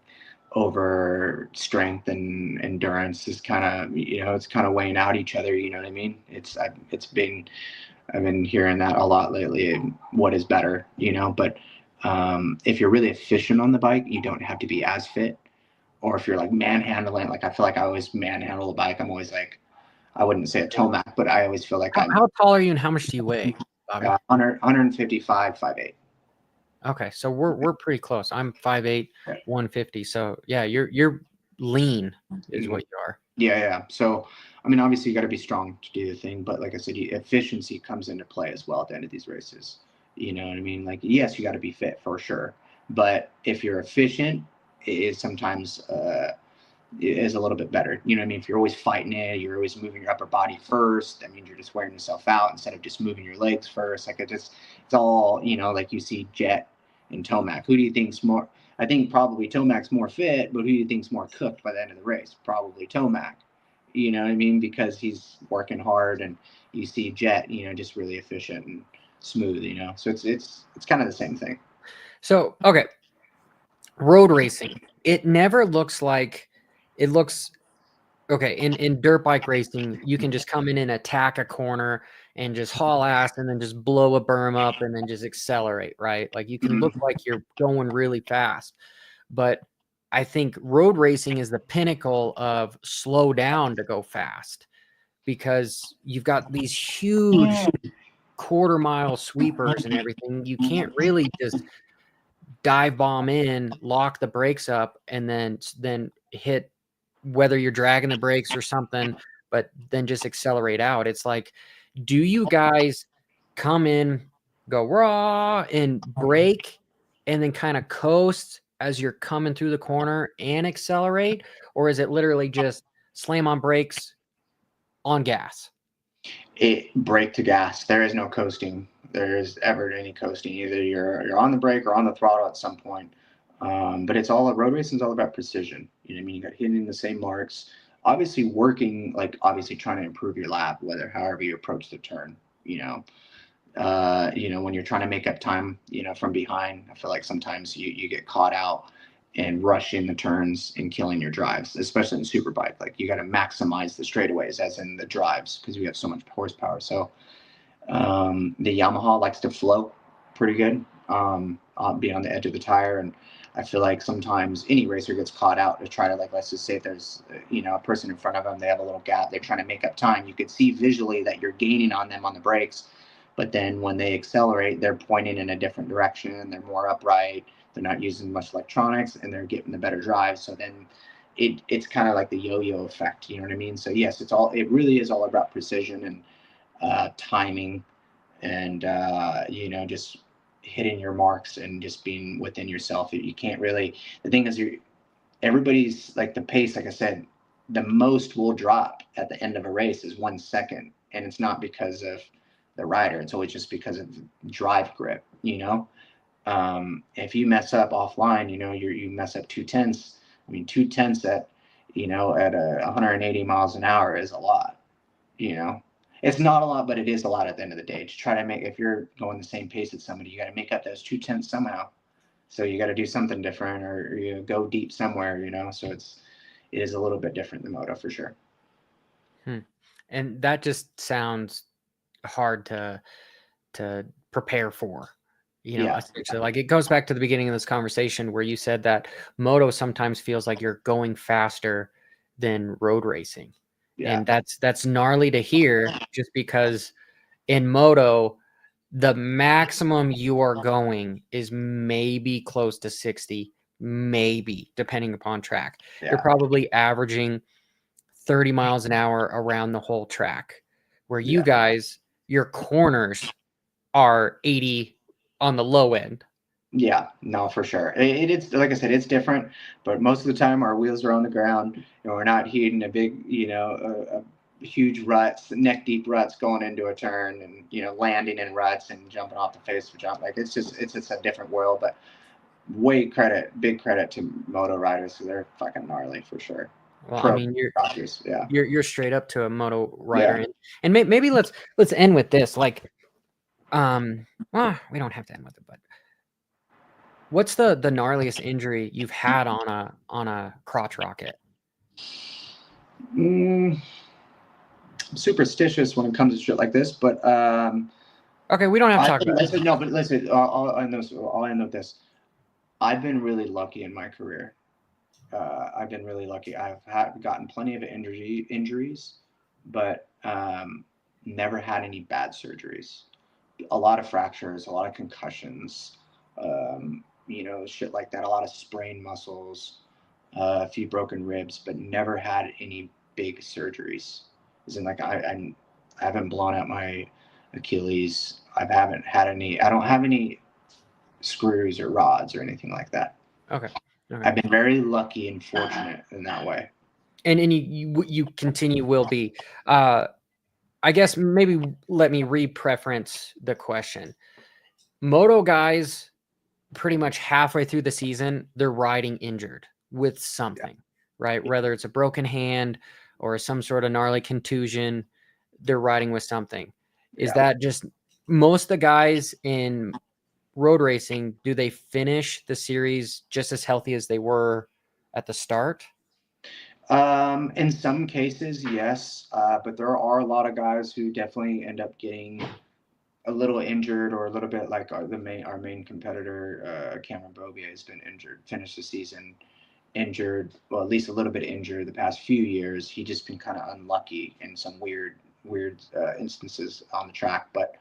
over strength and endurance is kind of, it's kind of weighing out each other. You know what I mean? I've been hearing that a lot lately. What is better, but if you're really efficient on the bike, you don't have to be as fit. Or if you're like manhandling, like I feel like I always manhandle the bike. I'm always like, I wouldn't say a tomac, but I always feel like How tall are you and how much do you weigh, Bobby? 155, 5'8". Okay, so we're pretty close. I'm 5'8", 150. So yeah, you're lean is what you are. Yeah. So I mean, obviously you got to be strong to do the thing, but like I said, efficiency comes into play as well at the end of these races. You know what I mean? Like, yes, you got to be fit for sure, but if you're efficient, it is sometimes is a little bit better. You know what I mean? If you're always fighting it, you're always moving your upper body first. That means you're just wearing yourself out instead of just moving your legs first. Like it's all, you know, like you see Jet and Tomac. Who do you think's more? I think probably Tomac's more fit, but who do you think's more cooked by the end of the race? Probably Tomac. You know what I mean? Because he's working hard, and you see Jet, you know, just really efficient and smooth. You know, so it's kind of the same thing. So, okay, road racing. It never looks like it looks okay. In dirt bike racing, you can just come in and attack a corner and just haul ass and then just blow a berm up and then just accelerate, right? Like you can look like you're going really fast. But I think road racing is the pinnacle of slow down to go fast, because you've got these huge quarter-mile sweepers and everything. You can't really just dive bomb in, lock the brakes up, and then hit, whether you're dragging the brakes or something, but then just accelerate out. It's like, do you guys come in, go raw and brake, and then kind of coast as you're coming through the corner and accelerate? Or is it literally just slam on brakes, on gas? It brake to gas. There is no coasting. There is ever any coasting. Either you're on the brake or on the throttle at some point. But it's all road racing is all about precision. You know what I mean? You got hitting the same marks. Obviously working, like obviously trying to improve your lap, whether however you approach the turn. You know, when you're trying to make up time, you know, from behind, I feel like sometimes you get caught out and rushing the turns and killing your drives, especially in superbike. Like you got to maximize the straightaways, as in the drives, because we have so much horsepower. So the Yamaha likes to flow pretty good, be on the edge of the tire. And I feel like sometimes any racer gets caught out to try to, like, let's just say if there's, you know, a person in front of them, they have a little gap, they're trying to make up time. You could see visually that you're gaining on them on the brakes, but then when they accelerate, they're pointing in a different direction. They're more upright. They're not using much electronics, and they're getting the better drive. So then it's kind of like the yo-yo effect. You know what I mean? So yes, it really is all about precision and timing, and you know, just hitting your marks and just being within yourself. You can't really. The thing is, everybody's like the pace. Like I said, the most we'll drop at the end of a race is 1 second, and it's not because of the rider. It's always just because of drive grip. You know, if you mess up offline, you know, you mess up 2/10. I mean, 2/10 at, you know, at 180 miles an hour is a lot. You know, it's not a lot, but it is a lot at the end of the day. To try to make, if you're going the same pace as somebody, you got to make up those 2/10 somehow. So you got to do something different, or you go deep somewhere, you know. So it is a little bit different than moto for sure. And that just sounds hard to prepare for, you know. Yeah. Essentially, like, it goes back to the beginning of this conversation where you said that moto sometimes feels like you're going faster than road racing. Yeah. And that's gnarly to hear, just because in moto, the maximum you are going is maybe close to 60, maybe, depending upon track. Yeah. You're probably averaging 30 miles an hour around the whole track, where you guys, your corners are 80 on the low end. Yeah, no, for sure. It's like I said, it's different, but most of the time our wheels are on the ground, and we're not hitting a big, you know, a huge ruts, neck deep ruts going into a turn, and, you know, landing in ruts and jumping off the face of a jump. Like it's just a different world. But big credit to moto riders, because they're fucking gnarly for sure. Well, Pro I mean, rockers, yeah. you're straight up to a moto rider. And maybe let's end with this. Like, well, we don't have to end with it, but what's the gnarliest injury you've had on a crotch rocket? Superstitious when it comes to shit like this, but okay, we don't have to talk about it. No, but listen, I'll end with this. I've been really lucky in my career. I've been really lucky. I've gotten plenty of injuries, but never had any bad surgeries. A lot of fractures, a lot of concussions, you know, shit like that. A lot of sprained muscles, a few broken ribs, but never had any big surgeries. As in, like I haven't blown out my Achilles. I don't have any screws or rods or anything like that. Okay. I've been very lucky and fortunate in that way. And you continue will be. I guess maybe let me re-preference the question. Moto guys, pretty much halfway through the season, they're riding injured with something, right? Whether it's a broken hand or some sort of gnarly contusion, they're riding with something. Is that just most of the guys in road racing, do they finish the series just as healthy as they were at the start? In some cases, yes, but there are a lot of guys who definitely end up getting a little injured, or a little bit like our main competitor, Cameron Bobier, has been injured, finished the season injured, well, at least a little bit injured the past few years. He just been kind of unlucky in some weird instances on the track. But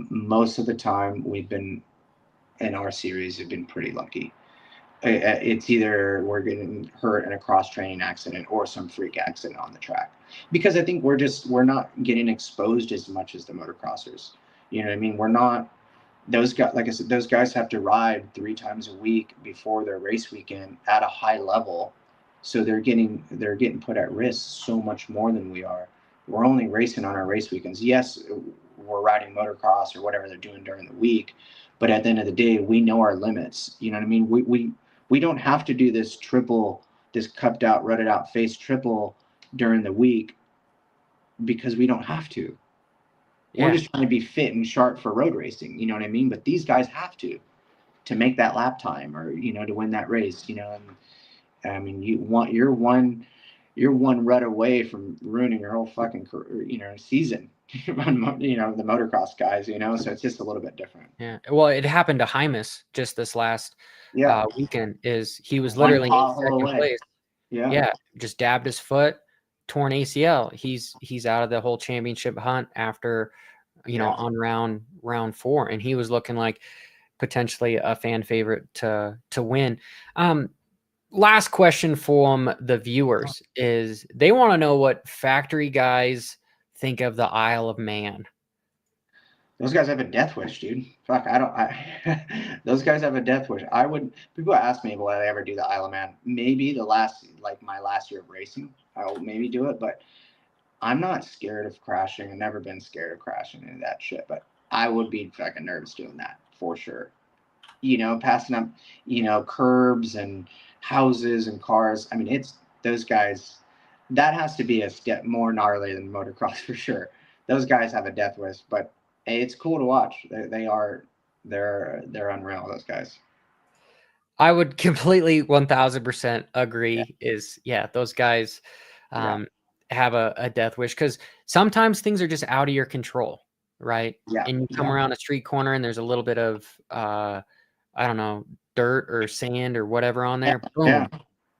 most of the time we've been in our series have been pretty lucky. It's either we're getting hurt in a cross training accident or some freak accident on the track, because I think we're not getting exposed as much as the motocrossers. You know what I mean? We're not, those guys, like I said, those guys have to ride 3 times a week before their race weekend at a high level. So they're getting put at risk so much more than we are. We're only racing on our race weekends. Yes, we're riding motocross or whatever they're doing during the week, but at the end of the day, we know our limits. You know what I mean? We don't have to do this cupped out, rutted out face triple during the week, because we don't have to. We're just trying to be fit and sharp for road racing. You know what I mean? But these guys have to make that lap time, or, to win that race, and I mean, you're one rut away from ruining your whole fucking season. The motocross guys, so it's just a little bit different. Yeah. Well, it happened to Hymas just this last weekend. Is he was One literally in pothole second place. Yeah. Just dabbed his foot, torn ACL. He's out of the whole championship hunt after, on round 4, and he was looking like potentially a fan favorite to win. Last question from the viewers is they want to know what factory guys think of the Isle of Man. Those guys have a death wish, dude. Fuck, those guys have a death wish. People ask me, will I ever do the Isle of Man? Maybe my last year of racing, I'll maybe do it, but I'm not scared of crashing. I've never been scared of crashing into that shit, but I would be fucking nervous doing that for sure. Passing up, curbs and houses and cars. I mean, it's those guys. That has to be a step more gnarly than motocross for sure. Those guys have a death wish, but hey, it's cool to watch. They're unreal, those guys. I would completely 1000% agree. Those guys have a death wish, because sometimes things are just out of your control, right? And you come around a street corner and there's a little bit of I don't know, dirt or sand or whatever on there. Boom.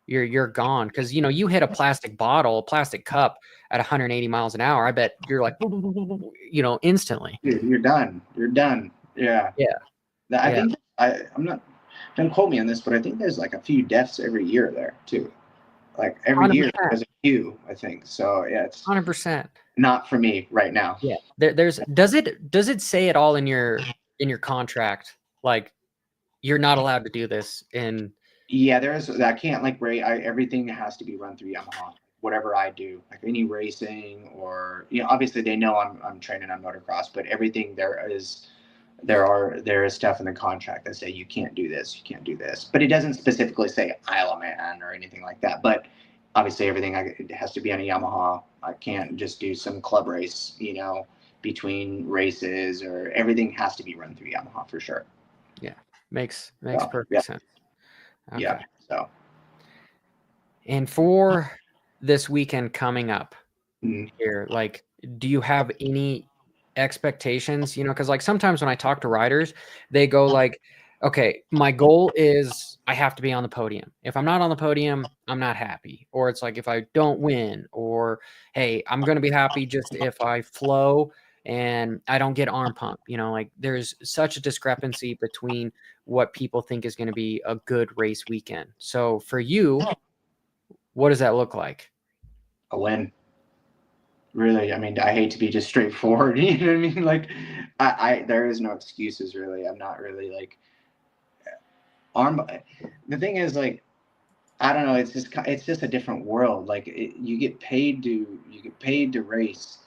You're gone, because you hit a plastic bottle, a plastic cup at 180 miles an hour. I bet you're like, instantly. Dude, you're done. Yeah. I think I'm not. Don't quote me on this, but I think there's like a few deaths every year there too. Like every 100%. Year there's a few, I think. So yeah, it's 100%. Not for me right now. Yeah. Does it say it all in your contract, like you're not allowed to do this? And I can't everything has to be run through Yamaha. Whatever I do, like any racing, or obviously they know I'm training on motocross, but everything there is stuff in the contract that say you can't do this, but it doesn't specifically say Isle of Man or anything like that. But obviously everything it has to be on a Yamaha. I can't just do some club race, between races, or everything has to be run through Yamaha for sure. Yeah, makes perfect sense. Okay. Yeah. So, and for this weekend coming up here, like, do you have any expectations? Because like sometimes when I talk to riders, they go like, okay, my goal is I have to be on the podium. If I'm not on the podium, I'm not happy. Or it's like, if I don't win, or hey, I'm going to be happy just if I flow and I don't get arm pump. Like there's such a discrepancy between what people think is going to be a good race weekend. So for you, what does that look like? A win. really, I mean, I hate to be just straightforward. You know what I mean? Like, there is no excuses really. I'm not really like arm. The thing is, like, I don't know. It's just a different world. Like, you get paid to race.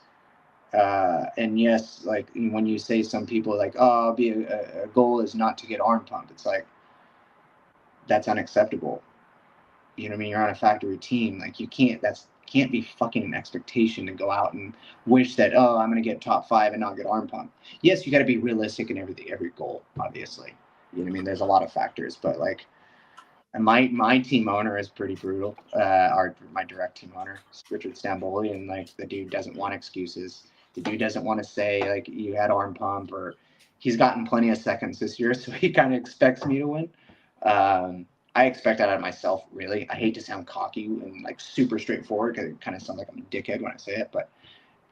And yes, like when you say some people like, oh, a goal is not to get arm pump. It's like that's unacceptable. You know what I mean? You're on a factory team. Like can't be fucking an expectation to go out and wish that, oh, I'm gonna get top 5 and not get arm pump. Yes, you got to be realistic in every goal, obviously. You know what I mean? There's a lot of factors, but like, and my team owner is pretty brutal. My direct team owner, Richard Stamboli, and like the dude doesn't want excuses. The dude doesn't want to say like you had arm pump, or he's gotten plenty of seconds this year, so he kind of expects me to win. I expect that out of myself, really. I hate to sound cocky and like super straightforward because it kind of sounds like I'm a dickhead when I say it, but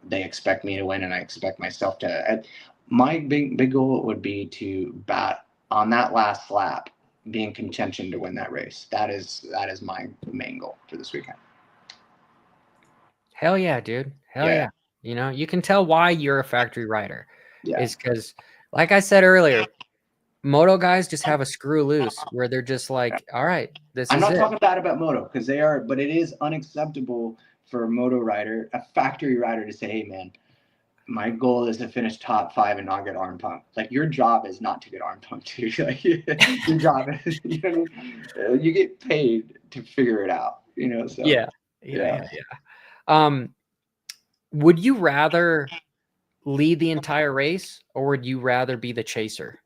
they expect me to win, and I expect myself to. My big goal would be to bat on that last lap, be in contention to win that race. That is my main goal for this weekend. Hell yeah, dude. Hell yeah. You know, you can tell why you're a factory rider. Yeah. Is because, like I said earlier, moto guys just have a screw loose where they're just like, all right, I'm is not it. talking bad about moto because they are, but it is unacceptable for a moto rider, a factory rider, to say, hey man, my goal is to finish top 5 and not get arm pump. Like, your job is not to get arm pump, too. Like, your job is, you know what I mean? You get paid to figure it out, you know? So Yeah. Would you rather lead the entire race, or would you rather be the chaser?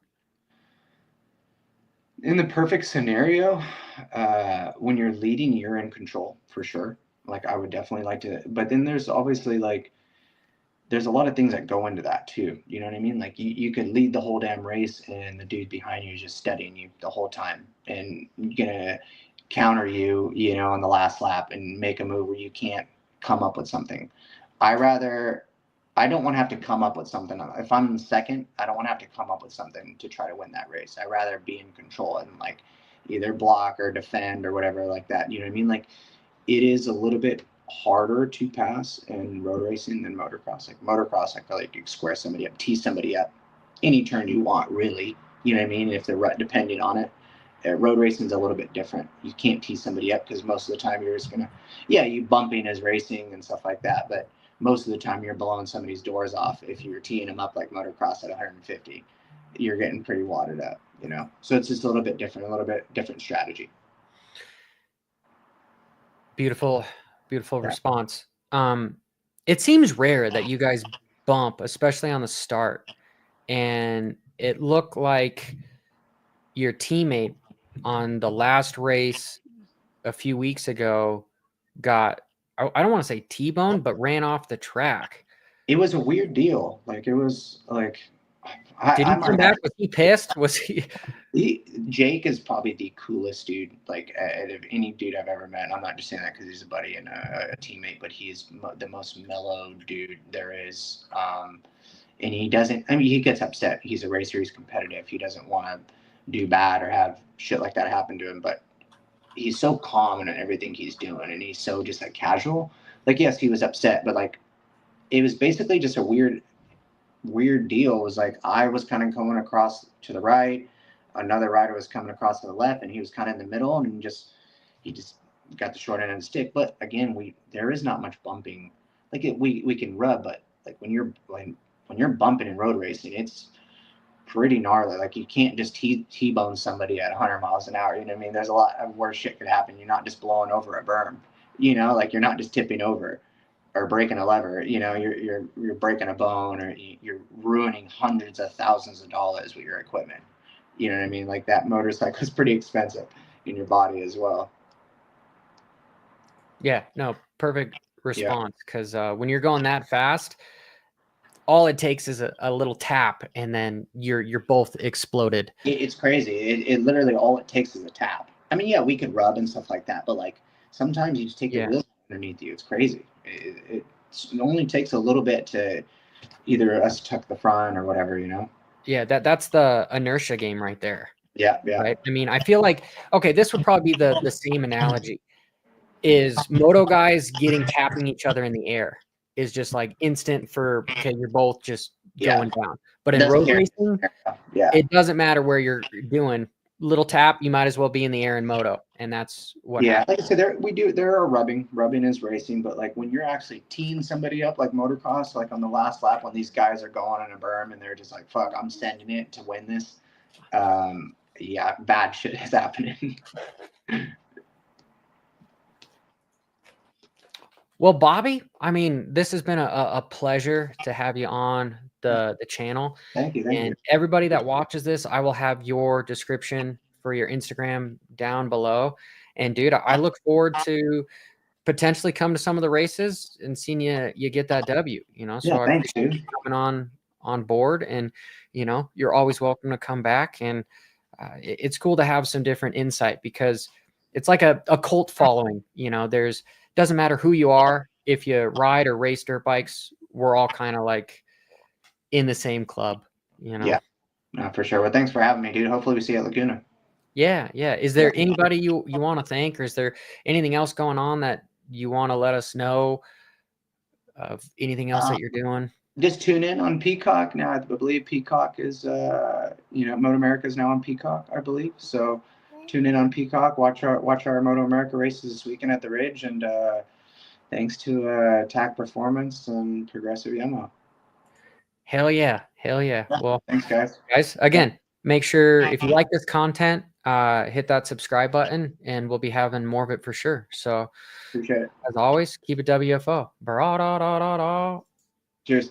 In the perfect scenario, when you're leading, you're in control for sure. Like, I would definitely like to, but then there's obviously like, there's a lot of things that go into that too. You know what I mean? Like, you could lead the whole damn race and the dude behind you is just studying you the whole time and gonna counter you, you know, on the last lap and make a move where you can't come up with something. I don't want to have to come up with something. If I'm second, I don't want to have to come up with something to try to win that race. I'd rather be in control and like either block or defend or whatever like that. You know what I mean? Like, it is a little bit harder to pass in road racing than motocross. Like, motocross, I feel like you square somebody up, tee somebody up any turn you want, really. You know what I mean? If they're depending on it. Road racing is a little bit different. You can't tee somebody up because most of the time you're just gonna, you bumping as racing and stuff like that, but most of the time you're blowing somebody's doors off. If you're teeing them up like motocross at 150, you're getting pretty wadded up, you know. So it's just a little bit different strategy. Beautiful response. It seems rare that you guys bump, especially on the start. And it looked like your teammate on the last race a few weeks ago got, I don't want to say T-boned, but ran off the track. It was a weird deal. Like, it was like, did he come back? Was he pissed? Was he? Jake is probably the coolest dude, like, out of any dude I've ever met. I'm not just saying that because he's a buddy and a teammate, but he's the most mellow dude there is. And he doesn't, I mean, he gets upset. He's a racer. He's competitive. He doesn't want to do bad or have shit like that happen to him, but he's so calm in everything he's doing. And he's so just like casual. Like, yes, he was upset, but like, it was basically just a weird deal. It was like, I was kind of going across to the right, another rider was coming across to the left, and he was kind of in the middle, and he just got the short end of the stick. But again, there is not much bumping. Like, we can rub, but like when you're bumping in road racing, it's pretty gnarly. Like, you can't just T-bone somebody at 100 miles an hour. You know what I mean? There's a lot of worse shit could happen. You're not just blowing over a berm, you know, like you're not just tipping over or breaking a lever, you know, you're breaking a bone, or you're ruining hundreds of thousands of dollars with your equipment. You know what I mean? Like, that motorcycle is pretty expensive in your body as well. Yeah, no, perfect response. Because when you're going that fast, all it takes is a little tap, and then you're both exploded. It's crazy. It literally, all it takes is a tap. I mean, yeah, we could rub and stuff like that, but like, sometimes you just take the wheels underneath you. It's crazy. It only takes a little bit to either us tuck the front or whatever, you know? Yeah, that's the inertia game right there. Yeah. Right? I mean, I feel like, okay, this would probably be the same analogy. Is moto guys tapping each other in the air. is just like instant for, okay, you're both just Yeah. going down. But in Doesn't road care. racing, Yeah. it doesn't matter where you're doing. Little tap, you might as well be in the air in moto, and that's what Yeah, happens. like I said, there are rubbing. Rubbing is racing, but like when you're actually teeing somebody up like motocross, like on the last lap when these guys are going on a berm and they're just like, fuck, I'm sending it to win this. Yeah, bad shit is happening. Well, Bobby, I mean, this has been a pleasure to have you on the channel. Thank you. And everybody that watches this, I will have your description for your Instagram down below. And dude, I look forward to potentially come to some of the races and seeing you get that W, you know. So Yeah, I thanks, appreciate dude. you coming on board, and you know, you're always welcome to come back. And it's cool to have some different insight, because it's like a cult following, you know. Doesn't matter who you are, if you ride or race dirt bikes, we're all kind of like in the same club, you know. Yeah, no, for sure. Well, thanks for having me, dude. Hopefully we see you at Laguna. Yeah. Is there anybody you want to thank, or is there anything else going on that you want to let us know of, anything else that you're doing? Just tune in on Peacock. Now I believe Peacock is Moto America is now on Peacock, I believe. So tune in on Peacock, watch our Moto America races this weekend at the Ridge, and thanks to TAC Performance and Progressive Yamaha. Hell yeah. Well, Thanks, guys, again, make sure if you like this content, hit that subscribe button, and we'll be having more of it for sure. So Appreciate it. as always, keep it WFO. Bra-da-da-da-da. Cheers.